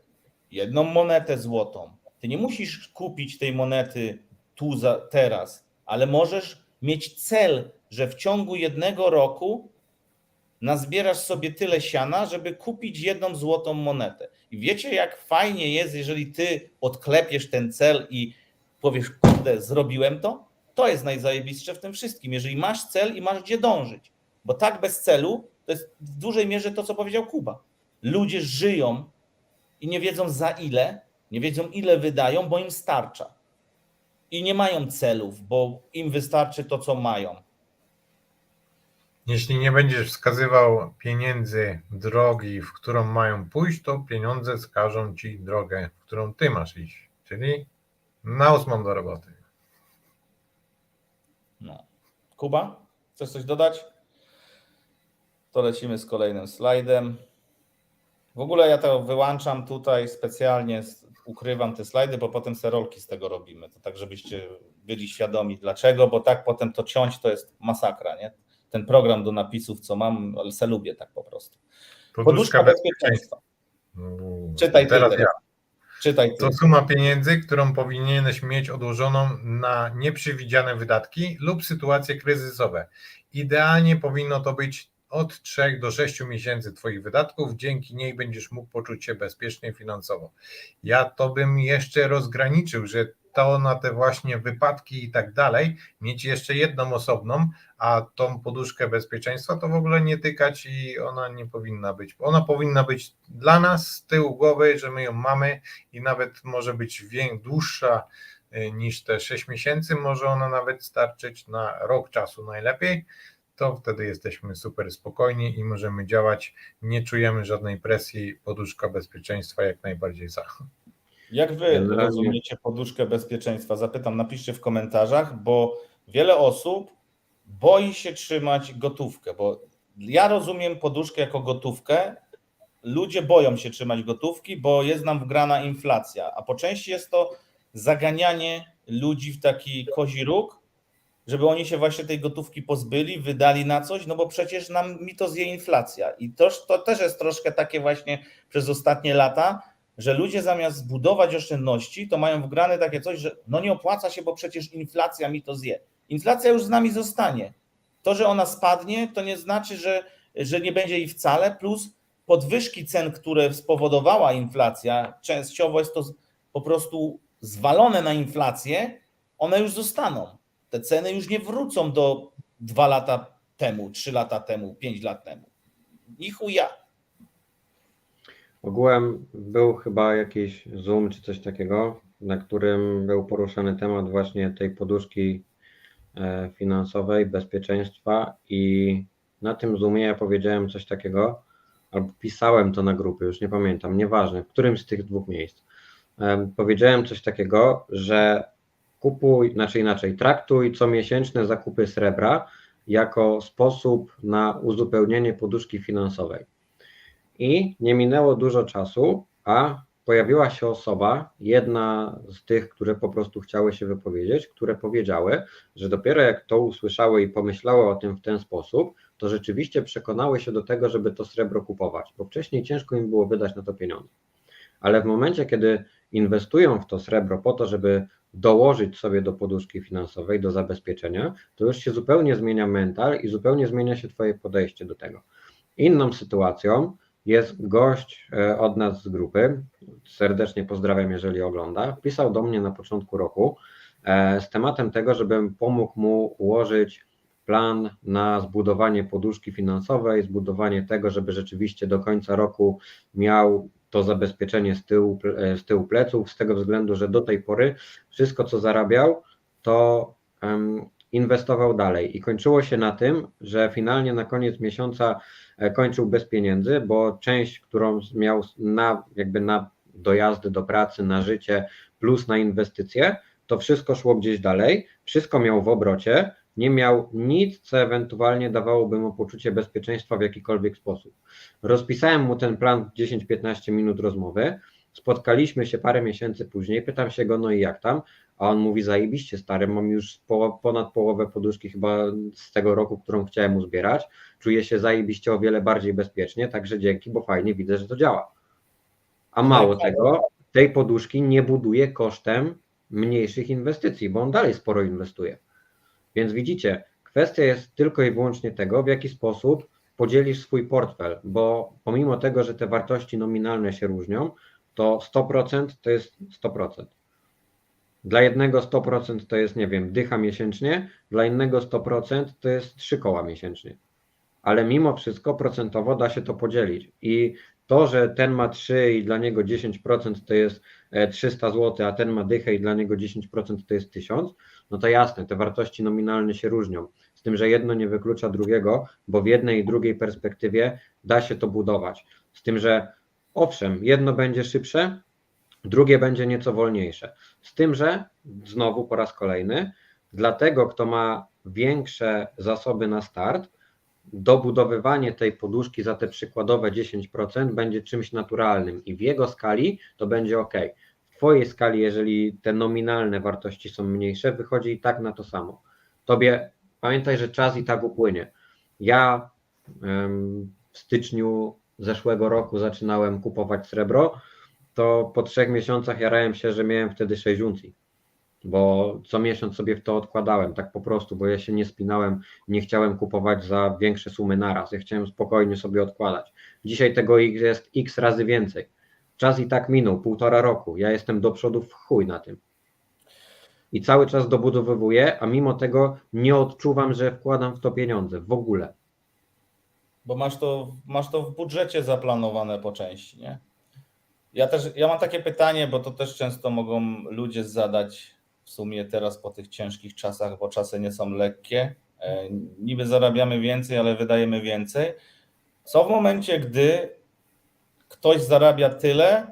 jedną monetę złotą. Ty nie musisz kupić tej monety tu teraz, ale możesz mieć cel, że w ciągu jednego roku nazbierasz sobie tyle siana, żeby kupić jedną złotą monetę. I wiecie, jak fajnie jest, jeżeli ty odklepiesz ten cel i powiesz, kurde, zrobiłem to? To jest najzajebistsze w tym wszystkim, jeżeli masz cel i masz gdzie dążyć. Bo tak bez celu, to jest w dużej mierze to, co powiedział Kuba. Ludzie żyją i nie wiedzą za ile, nie wiedzą ile wydają, bo im starcza. I nie mają celów, bo im wystarczy to, co mają. Jeśli nie będziesz wskazywał pieniędzy drogi, w którą mają pójść, to pieniądze wskażą ci drogę, w którą ty masz iść. Czyli na 8 do roboty. No. Kuba, chcesz coś dodać? To lecimy z kolejnym slajdem. W ogóle ja to wyłączam tutaj specjalnie, ukrywam te slajdy, bo potem serolki z tego robimy. To tak, żebyście byli świadomi dlaczego, bo tak potem to ciąć to jest masakra, nie? Ten program do napisów, co mam, ale se lubię tak po prostu. Poduszka bezpieczeństwa. Czytaj ty teraz. Czytaj ty. To suma pieniędzy, którą powinieneś mieć odłożoną na nieprzewidziane wydatki lub sytuacje kryzysowe. Idealnie powinno to być od 3 do 6 miesięcy Twoich wydatków, dzięki niej będziesz mógł poczuć się bezpiecznie finansowo. Ja to bym jeszcze rozgraniczył, że to na te właśnie wypadki i tak dalej, mieć jeszcze jedną osobną, a tą poduszkę bezpieczeństwa to w ogóle nie tykać i ona nie powinna być. Ona powinna być dla nas z tyłu głowy, że my ją mamy i nawet może być dłuższa niż te 6 miesięcy, może ona nawet starczyć na rok czasu najlepiej. To wtedy jesteśmy super spokojni i możemy działać, nie czujemy żadnej presji, poduszka bezpieczeństwa jak najbardziej za. Jak wy rozumiecie poduszkę bezpieczeństwa? Zapytam, napiszcie w komentarzach, bo wiele osób boi się trzymać gotówkę, bo ja rozumiem poduszkę jako gotówkę, ludzie boją się trzymać gotówki, bo jest nam wgrana inflacja, a po części jest to zaganianie ludzi w taki kozi róg, żeby oni się właśnie tej gotówki pozbyli, wydali na coś, no bo przecież mi to zje inflacja. I to też jest troszkę takie właśnie przez ostatnie lata, że ludzie zamiast zbudować oszczędności, to mają wgrane takie coś, że no nie opłaca się, bo przecież inflacja mi to zje. Inflacja już z nami zostanie. To, że ona spadnie, to nie znaczy, że nie będzie jej wcale, plus podwyżki cen, które spowodowała inflacja, częściowo jest to po prostu zwalone na inflację, one już zostaną. Te ceny już nie wrócą do 2 lata temu, 3 lata temu, 5 lat temu. Ni chuja. Ogółem był chyba jakiś Zoom czy coś takiego, na którym był poruszany temat właśnie tej poduszki finansowej, bezpieczeństwa i na tym Zoomie ja powiedziałem coś takiego, albo pisałem to na grupy, już nie pamiętam, nieważne, w którym z tych dwóch miejsc. Powiedziałem coś takiego, że traktuj comiesięczne zakupy srebra jako sposób na uzupełnienie poduszki finansowej. I nie minęło dużo czasu, a pojawiła się osoba, jedna z tych, które po prostu chciały się wypowiedzieć, które powiedziały, że dopiero jak to usłyszały i pomyślały o tym w ten sposób, to rzeczywiście przekonały się do tego, żeby to srebro kupować, bo wcześniej ciężko im było wydać na to pieniądze. ale w momencie, kiedy inwestują w to srebro po to, żeby dołożyć sobie do poduszki finansowej, do zabezpieczenia, to już się zupełnie zmienia mental i zupełnie zmienia się Twoje podejście do tego. Inną sytuacją jest gość od nas z grupy, serdecznie pozdrawiam, jeżeli ogląda, pisał do mnie na początku roku z tematem tego, żebym pomógł mu ułożyć plan na zbudowanie poduszki finansowej, zbudowanie tego, żeby rzeczywiście do końca roku miał to zabezpieczenie z tyłu pleców, z tego względu, że do tej pory wszystko, co zarabiał, to inwestował dalej i kończyło się na tym, że finalnie na koniec miesiąca kończył bez pieniędzy, bo część, którą miał na dojazdy do pracy, na życie plus na inwestycje, to wszystko szło gdzieś dalej, wszystko miał w obrocie, nie miał nic, co ewentualnie dawałoby mu poczucie bezpieczeństwa w jakikolwiek sposób. Rozpisałem mu ten plan w 10-15 minut rozmowy, spotkaliśmy się parę miesięcy później, pytam się go, no i jak tam? A on mówi, zajebiście stary, mam już ponad połowę poduszki chyba z tego roku, którą chciałem uzbierać, czuję się zajebiście o wiele bardziej bezpiecznie, także dzięki, bo fajnie widzę, że to działa. A mało tego, tej poduszki nie buduje kosztem mniejszych inwestycji, bo on dalej sporo inwestuje. Więc widzicie, kwestia jest tylko i wyłącznie tego, w jaki sposób podzielisz swój portfel, bo pomimo tego, że te wartości nominalne się różnią, to 100% to jest 100%. Dla jednego 100% to jest, nie wiem, dycha miesięcznie, dla innego 100% to jest 3 koła miesięcznie. Ale mimo wszystko procentowo da się to podzielić i to, że ten ma 3 i dla niego 10% to jest 300 zł, a ten ma dychę i dla niego 10% to jest 1000, no to jasne, te wartości nominalne się różnią. Z tym, że jedno nie wyklucza drugiego, bo w jednej i drugiej perspektywie da się to budować. Z tym, że owszem, jedno będzie szybsze, drugie będzie nieco wolniejsze. Z tym, że znowu po raz kolejny, dla tego, kto ma większe zasoby na start, dobudowywanie tej poduszki za te przykładowe 10% będzie czymś naturalnym i w jego skali to będzie ok. W Twojej skali, jeżeli te nominalne wartości są mniejsze, wychodzi i tak na to samo. Tobie, pamiętaj, że czas i tak upłynie. Ja w styczniu zeszłego roku zaczynałem kupować srebro, to po 3 miesiącach jarałem się, że miałem wtedy 6 uncji, bo co miesiąc sobie w to odkładałem, tak po prostu, bo ja się nie spinałem, nie chciałem kupować za większe sumy naraz, ja chciałem spokojnie sobie odkładać. Dzisiaj tego jest x razy więcej. Czas i tak minął, 1,5 roku, ja jestem do przodu w chuj na tym. I cały czas dobudowywuję, a mimo tego nie odczuwam, że wkładam w to pieniądze, w ogóle. Bo masz to w budżecie zaplanowane po części, nie? Ja mam takie pytanie, bo to też często mogą ludzie zadać w sumie teraz po tych ciężkich czasach, bo czasy nie są lekkie. Niby zarabiamy więcej, ale wydajemy więcej. Co w momencie, gdy ktoś zarabia tyle,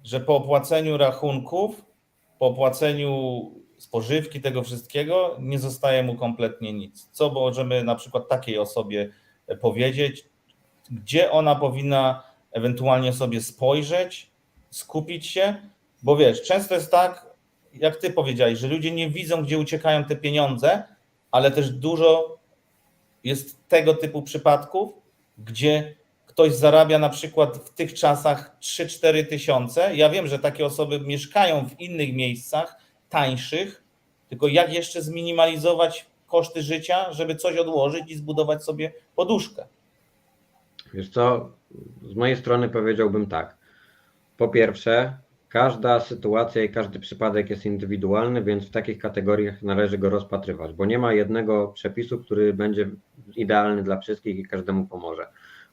że po opłaceniu rachunków, po opłaceniu spożywki, tego wszystkiego, nie zostaje mu kompletnie nic. Co możemy na przykład takiej osobie powiedzieć, gdzie ona powinna ewentualnie sobie spojrzeć, skupić się, bo wiesz, często jest tak, jak ty powiedziałeś, że ludzie nie widzą, gdzie uciekają te pieniądze, ale też dużo jest tego typu przypadków, gdzie ktoś zarabia na przykład w tych czasach 3-4 tysiące. Ja wiem, że takie osoby mieszkają w innych miejscach, tańszych, tylko jak jeszcze zminimalizować koszty życia, żeby coś odłożyć i zbudować sobie poduszkę? Wiesz co, z mojej strony powiedziałbym tak. Po pierwsze, każda sytuacja i każdy przypadek jest indywidualny, więc w takich kategoriach należy go rozpatrywać, bo nie ma jednego przepisu, który będzie idealny dla wszystkich i każdemu pomoże.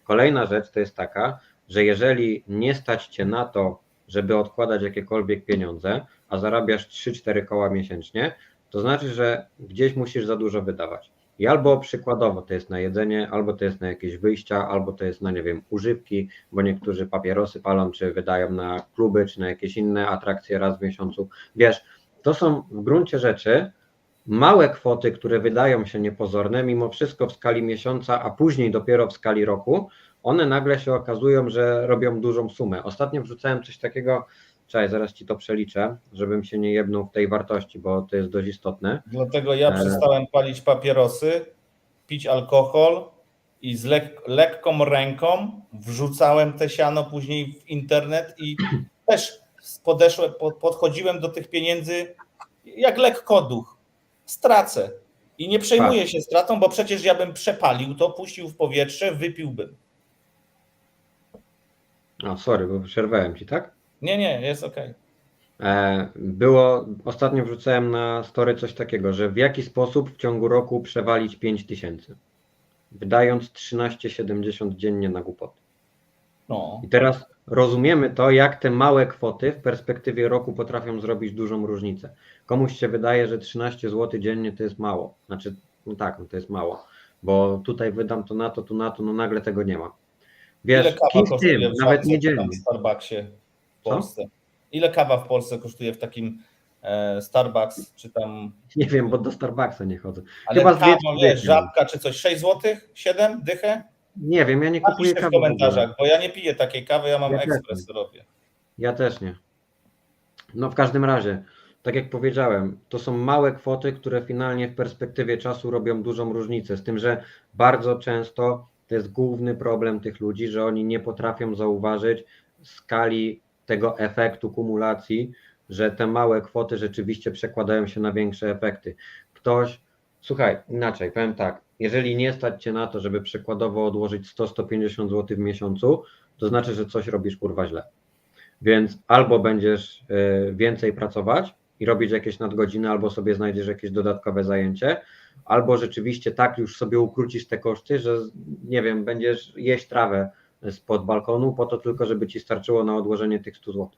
Kolejna rzecz to jest taka, że jeżeli nie stać Cię na to, żeby odkładać jakiekolwiek pieniądze, a zarabiasz 3-4 koła miesięcznie, to znaczy, że gdzieś musisz za dużo wydawać. I albo przykładowo to jest na jedzenie, albo to jest na jakieś wyjścia, albo to jest na, nie wiem, używki, bo niektórzy papierosy palą, czy wydają na kluby, czy na jakieś inne atrakcje raz w miesiącu. Wiesz, to są w gruncie rzeczy małe kwoty, które wydają się niepozorne, mimo wszystko w skali miesiąca, a później dopiero w skali roku, one nagle się okazują, że robią dużą sumę. Ostatnio wrzucałem coś takiego, czekaj, zaraz Ci to przeliczę, żebym się nie jebnął w tej wartości, bo to jest dość istotne. Dlatego ja przestałem palić papierosy, pić alkohol i z lekką ręką wrzucałem te siano później w internet i też podchodziłem do tych pieniędzy jak lekkoduch. Stracę. I nie przejmuję się stratą, bo przecież ja bym przepalił to, puścił w powietrze, wypiłbym. Sorry, bo przerwałem ci, tak? Nie, jest okej. Ostatnio wrzucałem na story coś takiego, że w jaki sposób w ciągu roku przewalić 5000, wydając 13,70 dziennie na głupoty. No. I teraz rozumiemy to, jak te małe kwoty w perspektywie roku potrafią zrobić dużą różnicę. Komuś się wydaje, że 13 zł dziennie to jest mało. Znaczy, no tak, to jest mało, bo tutaj wydam to na to, tu na to, no nagle tego nie ma. Wiesz, ile kawa kosztuje nawet niedzielnie. w Starbucksie w Polsce? Ile kawa w Polsce kosztuje w takim Starbucks, czy tam... Nie wiem, bo do Starbucksa nie chodzę. Ale chyba kawa, wiesz, żabka czy coś, 6 zł? 7? Dychę? Nie wiem, ja nie kupuję kawy. W komentarzach, bo ja nie piję takiej kawy, ja mam ekspres robię. Ja też nie. No w każdym razie, tak jak powiedziałem, to są małe kwoty, które finalnie w perspektywie czasu robią dużą różnicę, z tym, że bardzo często to jest główny problem tych ludzi, że oni nie potrafią zauważyć skali tego efektu kumulacji, że te małe kwoty rzeczywiście przekładają się na większe efekty. Słuchaj, inaczej, powiem tak, jeżeli nie stać cię na to, żeby przykładowo odłożyć 100-150 zł w miesiącu, to znaczy, że coś robisz kurwa źle. Więc albo będziesz więcej pracować i robić jakieś nadgodziny, albo sobie znajdziesz jakieś dodatkowe zajęcie, albo rzeczywiście tak już sobie ukrócisz te koszty, że nie wiem, będziesz jeść trawę spod balkonu po to tylko, żeby ci starczyło na odłożenie tych 100 zł.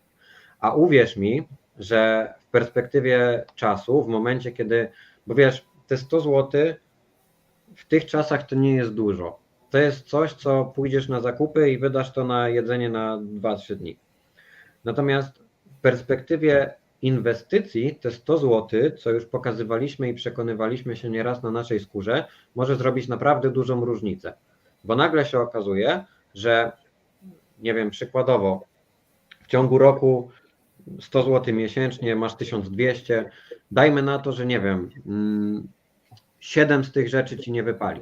A uwierz mi, że w perspektywie czasu, w momencie kiedy, bo wiesz, te 100 zł w tych czasach to nie jest dużo. To jest coś, co pójdziesz na zakupy i wydasz to na jedzenie na 2-3 dni. Natomiast w perspektywie inwestycji te 100 zł, co już pokazywaliśmy i przekonywaliśmy się nieraz na naszej skórze, może zrobić naprawdę dużą różnicę. Bo nagle się okazuje, że nie wiem, przykładowo w ciągu roku 100 zł miesięcznie, masz 1200, dajmy na to, że nie wiem, 7 z tych rzeczy ci nie wypali.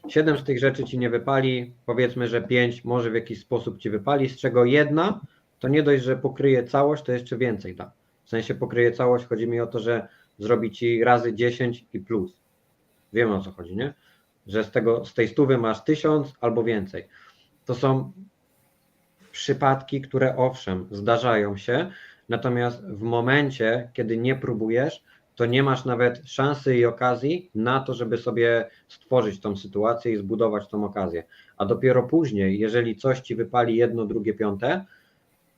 7 z tych rzeczy ci nie wypali, powiedzmy, że 5 może w jakiś sposób ci wypali, z czego jedna to nie dość, że pokryje całość, to jeszcze więcej da. W sensie pokryje całość, chodzi mi o to, że zrobi ci razy 10 i plus. Wiemy, o co chodzi, nie? Że z tej 100 masz 1000 albo więcej. To są przypadki, które owszem, zdarzają się, natomiast w momencie, kiedy nie próbujesz, to nie masz nawet szansy i okazji na to, żeby sobie stworzyć tą sytuację i zbudować tą okazję. A dopiero później, jeżeli coś ci wypali 1, 2, 5,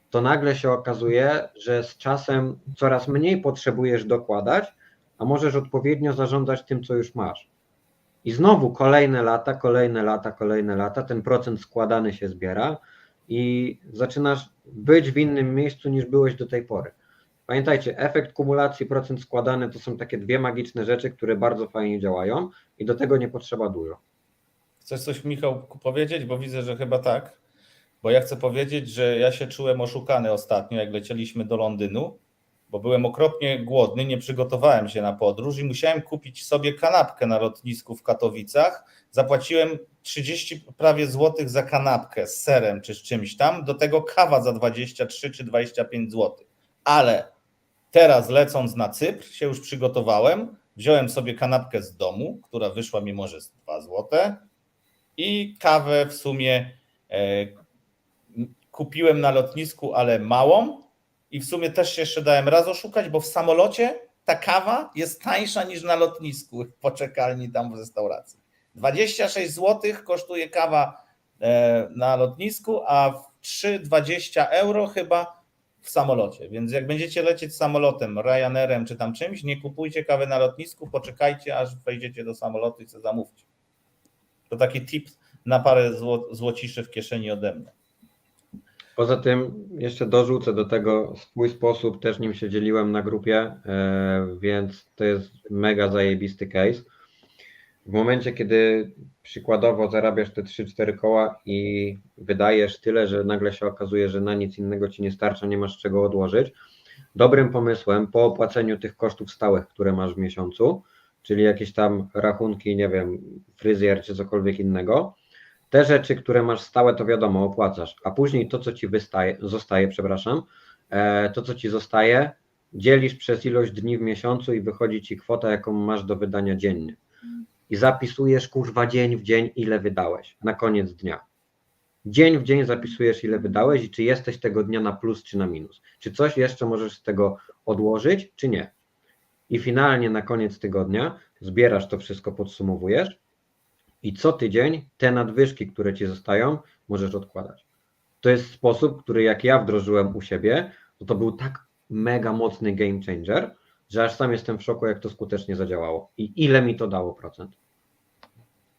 to nagle się okazuje, że z czasem coraz mniej potrzebujesz dokładać, a możesz odpowiednio zarządzać tym, co już masz. I znowu kolejne lata, ten procent składany się zbiera i zaczynasz być w innym miejscu niż byłeś do tej pory. Pamiętajcie, efekt kumulacji, procent składany to są takie dwie magiczne rzeczy, które bardzo fajnie działają i do tego nie potrzeba dużo. Chcesz coś, Michał, powiedzieć? Bo widzę, że chyba tak. Bo ja chcę powiedzieć, że ja się czułem oszukany ostatnio, jak lecieliśmy do Londynu, bo byłem okropnie głodny, nie przygotowałem się na podróż i musiałem kupić sobie kanapkę na lotnisku w Katowicach. Zapłaciłem 30 prawie złotych za kanapkę z serem czy z czymś tam, do tego kawa za 23 czy 25 złotych. Ale teraz lecąc na Cypr się już przygotowałem, wziąłem sobie kanapkę z domu, która wyszła mi może z 2 złote i kawę w sumie kupiłem na lotnisku, ale małą i w sumie też się jeszcze dałem raz oszukać, bo w samolocie ta kawa jest tańsza niż na lotnisku w poczekalni tam w restauracji. 26 zł kosztuje kawa na lotnisku, a 3,20 euro chyba w samolocie. Więc jak będziecie lecieć samolotem, Ryanairem czy tam czymś, nie kupujcie kawy na lotnisku, poczekajcie aż wejdziecie do samolotu i sobie zamówcie. To taki tip na parę złociszy w kieszeni ode mnie. Poza tym jeszcze dorzucę do tego swój sposób, też nim się dzieliłem na grupie, więc to jest mega zajebisty case. W momencie, kiedy przykładowo zarabiasz te 3-4 koła i wydajesz tyle, że nagle się okazuje, że na nic innego ci nie starcza, nie masz czego odłożyć, dobrym pomysłem po opłaceniu tych kosztów stałych, które masz w miesiącu, czyli jakieś tam rachunki, nie wiem, fryzjer czy cokolwiek innego, Te rzeczy, które masz stałe, to wiadomo, opłacasz, a później to, co ci zostaje, to, co ci zostaje, dzielisz przez ilość dni w miesiącu i wychodzi ci kwota, jaką masz do wydania dziennie. I zapisujesz, kurwa, dzień w dzień, ile wydałeś na koniec dnia. Dzień w dzień zapisujesz, ile wydałeś i czy jesteś tego dnia na plus, czy na minus. Czy coś jeszcze możesz z tego odłożyć, czy nie. I finalnie na koniec tygodnia zbierasz to wszystko, podsumowujesz i co tydzień te nadwyżki, które ci zostają, możesz odkładać. To jest sposób, który jak ja wdrożyłem u siebie, to był tak mega mocny game changer, że aż sam jestem w szoku, jak to skutecznie zadziałało i ile mi to dało procent.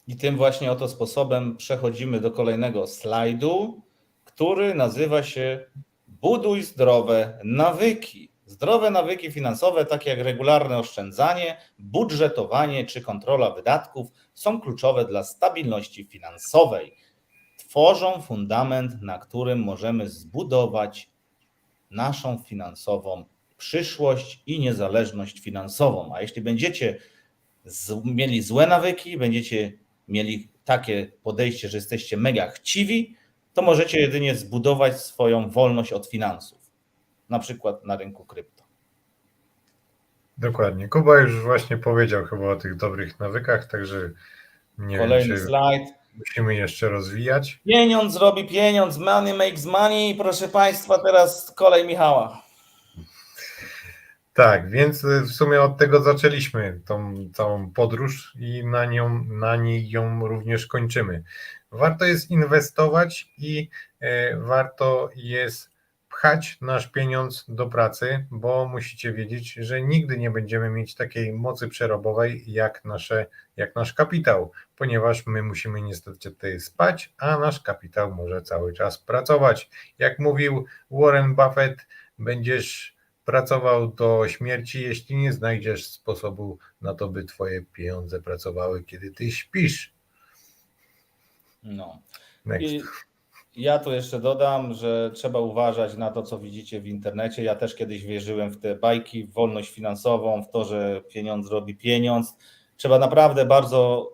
I tym właśnie oto sposobem przechodzimy do kolejnego slajdu, który nazywa się Buduj zdrowe nawyki. Zdrowe nawyki finansowe, takie jak regularne oszczędzanie, budżetowanie czy kontrola wydatków, są kluczowe dla stabilności finansowej. Tworzą fundament, na którym możemy zbudować naszą finansową przyszłość i niezależność finansową. A jeśli będziecie mieli złe nawyki, będziecie mieli takie podejście, że jesteście mega chciwi, to możecie jedynie zbudować swoją wolność od finansów, na przykład na rynku krypto. Dokładnie. Kuba już właśnie powiedział chyba o tych dobrych nawykach, także nie Kolejny wiem, czy slajd. musimy jeszcze rozwijać. Pieniądz robi pieniądz, money makes money. Proszę Państwa, teraz kolej Michała. Tak, więc w sumie od tego zaczęliśmy tą całą podróż i na niej ją również kończymy. Warto jest inwestować i warto jest pchać nasz pieniądz do pracy, bo musicie wiedzieć, że nigdy nie będziemy mieć takiej mocy przerobowej jak nasz kapitał, ponieważ my musimy niestety spać, a nasz kapitał może cały czas pracować. Jak mówił Warren Buffett, będziesz pracował do śmierci, jeśli nie znajdziesz sposobu na to, by twoje pieniądze pracowały, kiedy ty śpisz. No. Next. I ja tu jeszcze dodam, że trzeba uważać na to, co widzicie w internecie. Ja też kiedyś wierzyłem w te bajki, w wolność finansową, w to, że pieniądz robi pieniądz. Trzeba naprawdę bardzo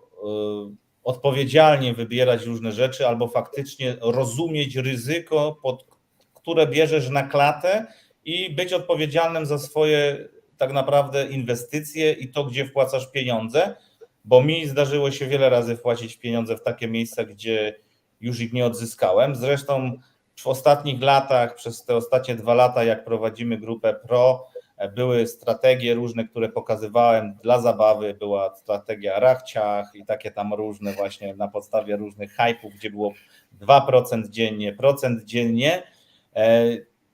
odpowiedzialnie wybierać różne rzeczy albo faktycznie rozumieć ryzyko, pod które bierzesz na klatę i być odpowiedzialnym za swoje tak naprawdę inwestycje i to, gdzie wpłacasz pieniądze, bo mi zdarzyło się wiele razy wpłacić pieniądze w takie miejsca, gdzie już ich nie odzyskałem. Zresztą w ostatnich latach, przez te ostatnie 2 lata, jak prowadzimy grupę Pro, były strategie różne, które pokazywałem dla zabawy. Była strategia rachciach i takie tam różne właśnie na podstawie różnych hype'ów, gdzie było 2% dziennie, 1% dziennie.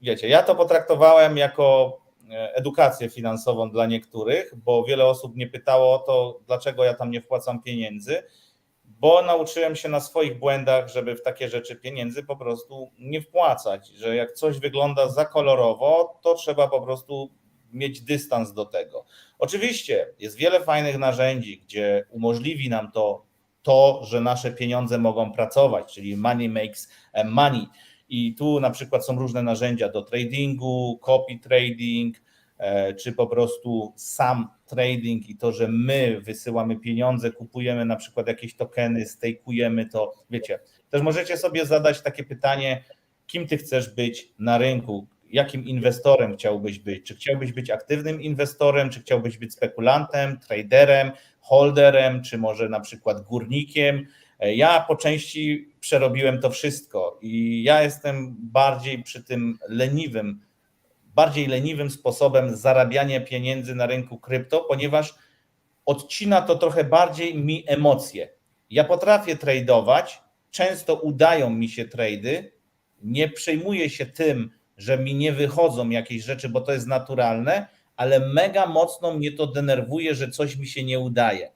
Wiecie, ja to potraktowałem jako edukację finansową dla niektórych, bo wiele osób mnie pytało o to, dlaczego ja tam nie wpłacam pieniędzy, bo nauczyłem się na swoich błędach, żeby w takie rzeczy pieniędzy po prostu nie wpłacać, że jak coś wygląda za kolorowo, to trzeba po prostu mieć dystans do tego. Oczywiście jest wiele fajnych narzędzi, gdzie umożliwi nam to, że nasze pieniądze mogą pracować, czyli money makes money. I tu na przykład są różne narzędzia do tradingu, copy trading, czy po prostu sam trading i to, że my wysyłamy pieniądze, kupujemy na przykład jakieś tokeny, stejkujemy to, wiecie. Też możecie sobie zadać takie pytanie, kim ty chcesz być na rynku, jakim inwestorem chciałbyś być, czy chciałbyś być aktywnym inwestorem, czy chciałbyś być spekulantem, traderem, holderem, czy może na przykład górnikiem. Ja po części przerobiłem to wszystko i ja jestem bardziej przy tym bardziej leniwym sposobem zarabiania pieniędzy na rynku krypto, ponieważ odcina to trochę bardziej mi emocje. Ja potrafię tradować, często udają mi się trady, nie przejmuję się tym, że mi nie wychodzą jakieś rzeczy, bo to jest naturalne, ale mega mocno mnie to denerwuje, że coś mi się nie udaje.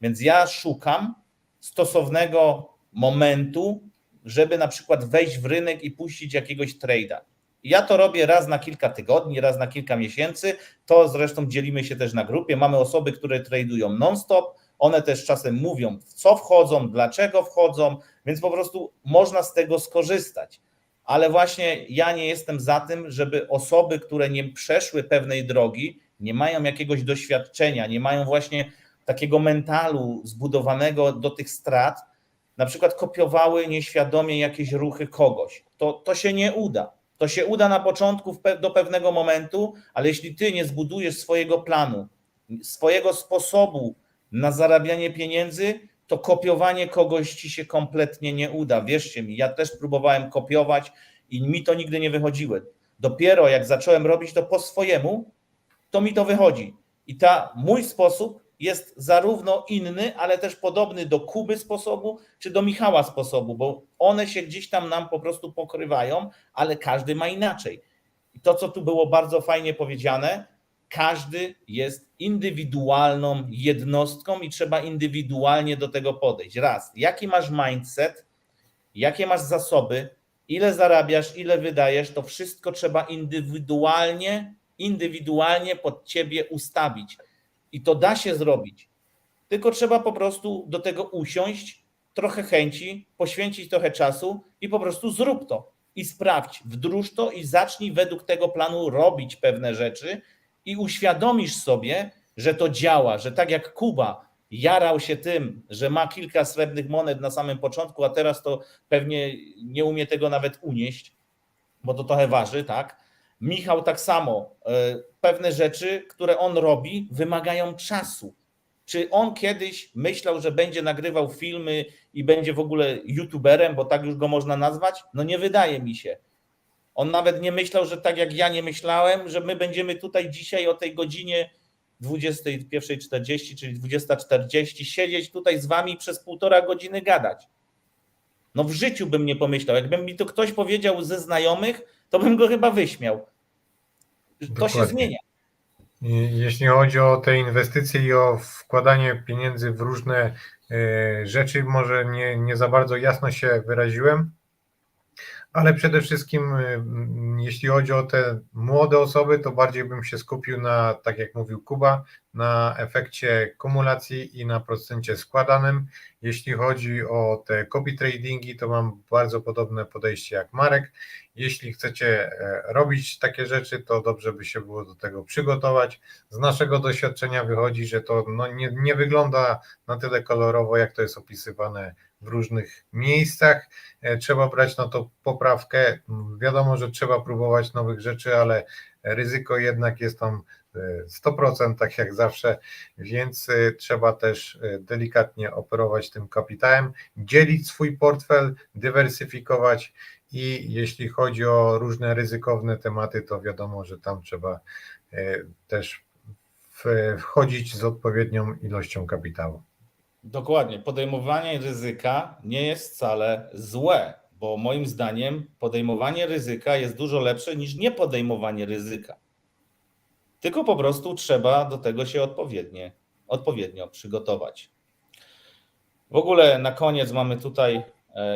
Więc ja szukam stosownego momentu, żeby na przykład wejść w rynek i puścić jakiegoś trade'a. Ja to robię raz na kilka tygodni, raz na kilka miesięcy, to zresztą dzielimy się też na grupie, mamy osoby, które tradują non-stop, one też czasem mówią, w co wchodzą, dlaczego wchodzą, więc po prostu można z tego skorzystać. Ale właśnie ja nie jestem za tym, żeby osoby, które nie przeszły pewnej drogi, nie mają jakiegoś doświadczenia, nie mają właśnie takiego mentalu zbudowanego do tych strat, na przykład kopiowały nieświadomie jakieś ruchy kogoś. To się nie uda. To się uda na początku do pewnego momentu, ale jeśli ty nie zbudujesz swojego planu, swojego sposobu na zarabianie pieniędzy, to kopiowanie kogoś ci się kompletnie nie uda. Wierzcie mi, ja też próbowałem kopiować i mi to nigdy nie wychodziło. Dopiero jak zacząłem robić to po swojemu, to mi to wychodzi. I mój sposób jest zarówno inny, ale też podobny do Kuby sposobu, czy do Michała sposobu, bo one się gdzieś tam nam po prostu pokrywają, ale każdy ma inaczej. I to, co tu było bardzo fajnie powiedziane, każdy jest indywidualną jednostką i trzeba indywidualnie do tego podejść. Raz, jaki masz mindset, jakie masz zasoby, ile zarabiasz, ile wydajesz, to wszystko trzeba indywidualnie pod ciebie ustawić. I to da się zrobić. Tylko trzeba po prostu do tego usiąść, trochę chęci, poświęcić trochę czasu i po prostu zrób to. I sprawdź, wdróż to i zacznij według tego planu robić pewne rzeczy i uświadomisz sobie, że to działa, że tak jak Kuba jarał się tym, że ma kilka srebrnych monet na samym początku, a teraz to pewnie nie umie tego nawet unieść, bo to trochę waży, tak? Michał tak samo. Pewne rzeczy, które on robi, wymagają czasu. Czy on kiedyś myślał, że będzie nagrywał filmy i będzie w ogóle youtuberem, bo tak już go można nazwać? No nie wydaje mi się. On nawet nie myślał, że tak jak ja nie myślałem, że my będziemy tutaj dzisiaj o tej godzinie 21:40, czyli 20:40 siedzieć tutaj z wami przez 1,5 godziny gadać. No w życiu bym nie pomyślał. Jakby mi to ktoś powiedział ze znajomych, to bym go chyba wyśmiał. To się zmienia. Jeśli chodzi o te inwestycje i o wkładanie pieniędzy w różne rzeczy, może nie za bardzo jasno się wyraziłem, ale przede wszystkim jeśli chodzi o te młode osoby, to bardziej bym się skupił na, tak jak mówił Kuba, na efekcie kumulacji i na procencie składanym. Jeśli chodzi o te copy tradingi, to mam bardzo podobne podejście jak Marek. Jeśli chcecie robić takie rzeczy, to dobrze by się było do tego przygotować. Z naszego doświadczenia wychodzi, że to nie wygląda na tyle kolorowo, jak to jest opisywane w różnych miejscach. Trzeba brać na to poprawkę. Wiadomo, że trzeba próbować nowych rzeczy, ale ryzyko jednak jest tam 100%, tak jak zawsze, więc trzeba też delikatnie operować tym kapitałem, dzielić swój portfel, dywersyfikować i jeśli chodzi o różne ryzykowne tematy, to wiadomo, że tam trzeba też wchodzić z odpowiednią ilością kapitału. Dokładnie. Podejmowanie ryzyka nie jest wcale złe, bo moim zdaniem podejmowanie ryzyka jest dużo lepsze niż niepodejmowanie ryzyka. Tylko po prostu trzeba do tego się odpowiednio przygotować. W ogóle na koniec mamy tutaj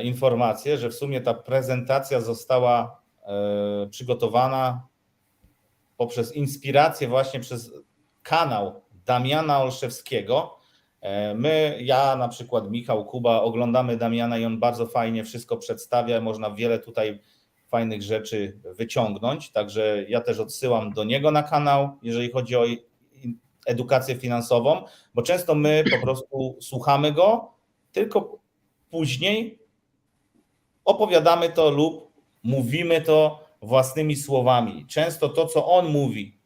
informację, że w sumie ta prezentacja została przygotowana poprzez inspirację właśnie przez kanał Damiana Olszewskiego. Ja na przykład, Michał, Kuba, oglądamy Damiana i on bardzo fajnie wszystko przedstawia, można wiele tutaj fajnych rzeczy wyciągnąć, także ja też odsyłam do niego na kanał, jeżeli chodzi o edukację finansową, bo często my po prostu słuchamy go, tylko później opowiadamy to lub mówimy to własnymi słowami. Często to, co on mówi,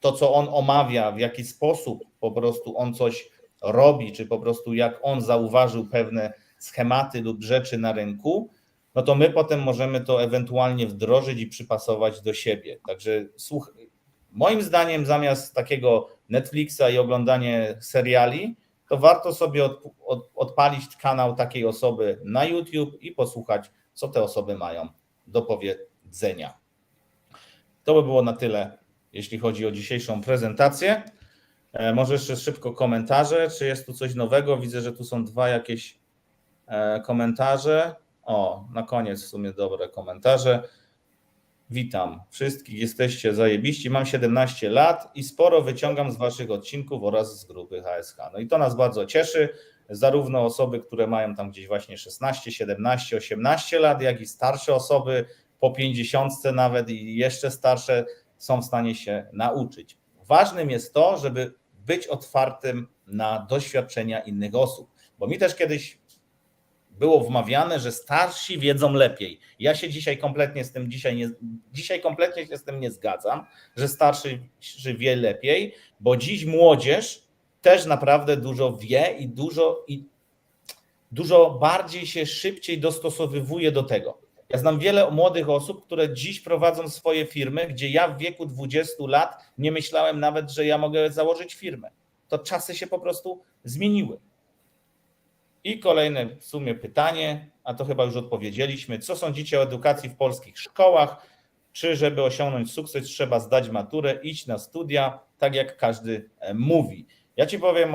to, co on omawia, w jaki sposób po prostu on coś robi, czy po prostu jak on zauważył pewne schematy lub rzeczy na rynku, no to my potem możemy to ewentualnie wdrożyć i przypasować do siebie. Także moim zdaniem zamiast takiego Netflixa i oglądanie seriali, to warto sobie odpalić kanał takiej osoby na YouTube i posłuchać, co te osoby mają do powiedzenia. To by było na tyle, jeśli chodzi o dzisiejszą prezentację. Może jeszcze szybko komentarze, czy jest tu coś nowego? Widzę, że tu są dwa jakieś komentarze. O, na koniec w sumie dobre komentarze. Witam wszystkich, jesteście zajebiści. Mam 17 lat i sporo wyciągam z waszych odcinków oraz z grupy HSH. No i to nas bardzo cieszy. Zarówno osoby, które mają tam gdzieś właśnie 16, 17, 18 lat, jak i starsze osoby po 50 nawet i jeszcze starsze są w stanie się nauczyć. Ważnym jest to, żeby być otwartym na doświadczenia innych osób, bo mi też kiedyś było wmawiane, że starsi wiedzą lepiej. Ja się dzisiaj kompletnie z tym nie zgadzam, że starszy wie lepiej, bo dziś młodzież też naprawdę dużo wie i dużo bardziej się szybciej dostosowywuje do tego. Ja znam wiele młodych osób, które dziś prowadzą swoje firmy, gdzie ja w wieku 20 lat nie myślałem nawet, że ja mogę założyć firmę. To czasy się po prostu zmieniły. I kolejne w sumie pytanie, a to chyba już odpowiedzieliśmy. Co sądzicie o edukacji w polskich szkołach? Czy żeby osiągnąć sukces trzeba zdać maturę, iść na studia, tak jak każdy mówi? Ja ci powiem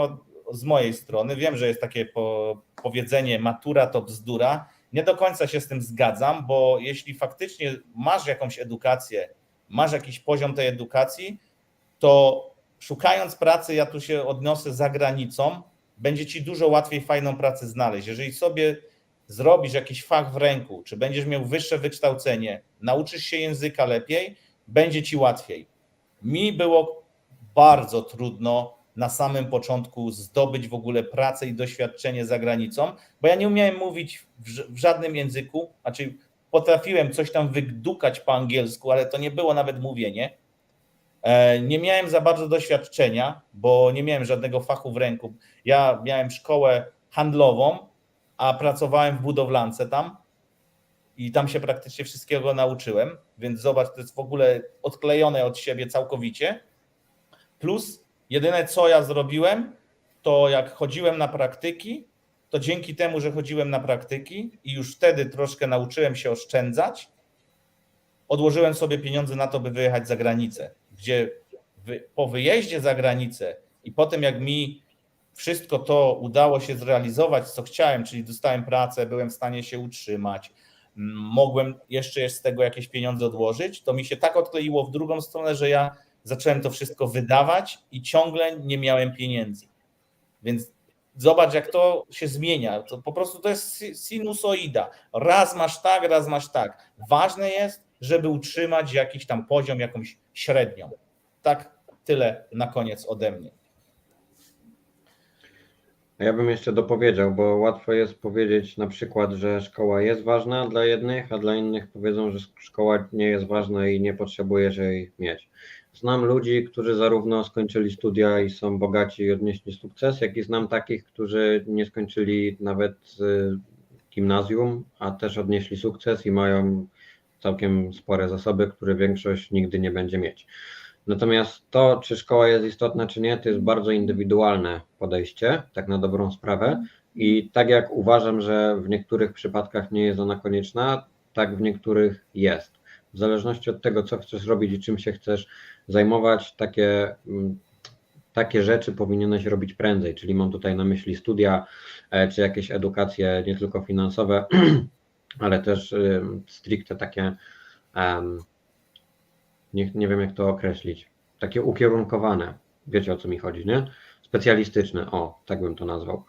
z mojej strony, wiem, że jest takie powiedzenie matura to bzdura. Nie do końca się z tym zgadzam, bo jeśli faktycznie masz jakąś edukację, masz jakiś poziom tej edukacji, to szukając pracy, ja tu się odniosę za granicą, będzie ci dużo łatwiej fajną pracę znaleźć. Jeżeli sobie zrobisz jakiś fach w ręku, czy będziesz miał wyższe wykształcenie, nauczysz się języka lepiej, będzie ci łatwiej. Mi było bardzo trudno na samym początku zdobyć w ogóle pracę i doświadczenie za granicą, bo ja nie umiałem mówić w żadnym języku, znaczy potrafiłem coś tam wydukać po angielsku, ale to nie było nawet mówienie. Nie miałem za bardzo doświadczenia, bo nie miałem żadnego fachu w ręku. Ja miałem szkołę handlową, a pracowałem w budowlance tam i tam się praktycznie wszystkiego nauczyłem, więc zobacz, to jest w ogóle odklejone od siebie całkowicie. Plus jedyne co ja zrobiłem, to jak chodziłem na praktyki, to dzięki temu, że chodziłem na praktyki i już wtedy troszkę nauczyłem się oszczędzać, odłożyłem sobie pieniądze na to, by wyjechać za granicę, gdzie po wyjeździe za granicę i potem jak mi wszystko to udało się zrealizować, co chciałem, czyli dostałem pracę, byłem w stanie się utrzymać, mogłem jeszcze z tego jakieś pieniądze odłożyć, to mi się tak odkleiło w drugą stronę, że ja zacząłem to wszystko wydawać i ciągle nie miałem pieniędzy. Więc zobacz, jak to się zmienia. To po prostu to jest sinusoida. Raz masz tak, raz masz tak. Ważne jest, żeby utrzymać jakiś tam poziom, jakąś średnią. Tak, tyle na koniec ode mnie. Ja bym jeszcze dopowiedział, bo łatwo jest powiedzieć na przykład, że szkoła jest ważna dla jednych, a dla innych powiedzą, że szkoła nie jest ważna i nie potrzebujesz jej mieć. Znam ludzi, którzy zarówno skończyli studia i są bogaci i odnieśli sukces, jak i znam takich, którzy nie skończyli nawet gimnazjum, a też odnieśli sukces i mają całkiem spore zasoby, które większość nigdy nie będzie mieć. Natomiast to, czy szkoła jest istotna, czy nie, to jest bardzo indywidualne podejście, tak na dobrą sprawę. I tak jak uważam, że w niektórych przypadkach nie jest ona konieczna, tak w niektórych jest. W zależności od tego, co chcesz robić i czym się chcesz zajmować, takie rzeczy powinieneś robić prędzej, czyli mam tutaj na myśli studia, czy jakieś edukacje nie tylko finansowe, ale też stricte takie, nie wiem jak to określić, takie ukierunkowane, wiecie o co mi chodzi, nie? Specjalistyczne, o, tak bym to nazwał.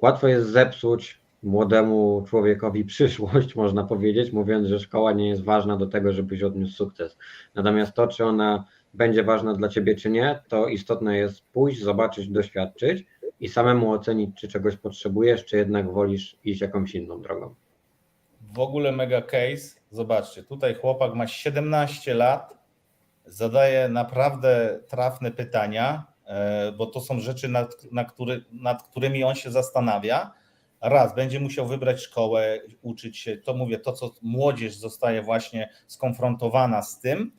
Łatwo jest zepsuć młodemu człowiekowi przyszłość, można powiedzieć, mówiąc, że szkoła nie jest ważna do tego, żebyś odniósł sukces. Natomiast to, czy ona będzie ważna dla ciebie, czy nie, to istotne jest pójść, zobaczyć, doświadczyć i samemu ocenić, czy czegoś potrzebujesz, czy jednak wolisz iść jakąś inną drogą. W ogóle mega case. Zobaczcie, tutaj chłopak ma 17 lat, zadaje naprawdę trafne pytania, bo to są rzeczy, nad którymi on się zastanawia. Raz, będzie musiał wybrać szkołę, uczyć się, to mówię, to co młodzież zostaje właśnie skonfrontowana z tym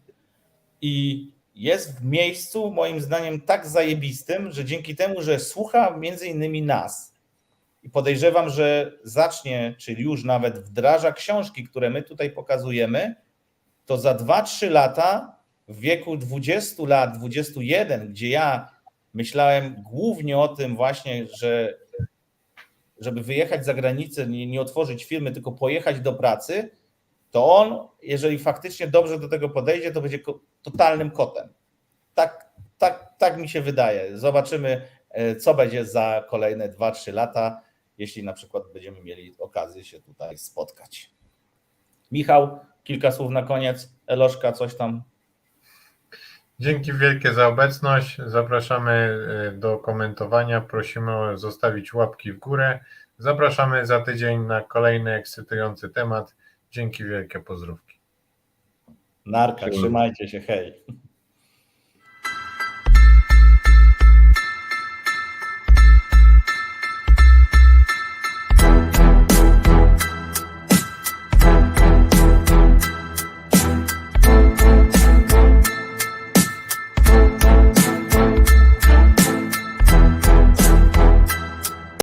i jest w miejscu moim zdaniem tak zajebistym, że dzięki temu, że słucha między innymi nas i podejrzewam, że zacznie, czyli już nawet wdraża książki, które my tutaj pokazujemy, to za 2-3 lata w wieku 20 lat, 21, gdzie ja myślałem głównie o tym właśnie, żeby wyjechać za granicę, nie otworzyć firmy, tylko pojechać do pracy, to on, jeżeli faktycznie dobrze do tego podejdzie, to będzie totalnym kotem. Tak mi się wydaje. Zobaczymy, co będzie za kolejne 2-3 lata, jeśli na przykład będziemy mieli okazję się tutaj spotkać. Michał, kilka słów na koniec. Eloszka, coś tam. Dzięki wielkie za obecność. Zapraszamy do komentowania. Prosimy zostawić łapki w górę. Zapraszamy za tydzień na kolejny ekscytujący temat. Dzięki wielkie, pozdrówki. Narka, trzymajcie się, hej.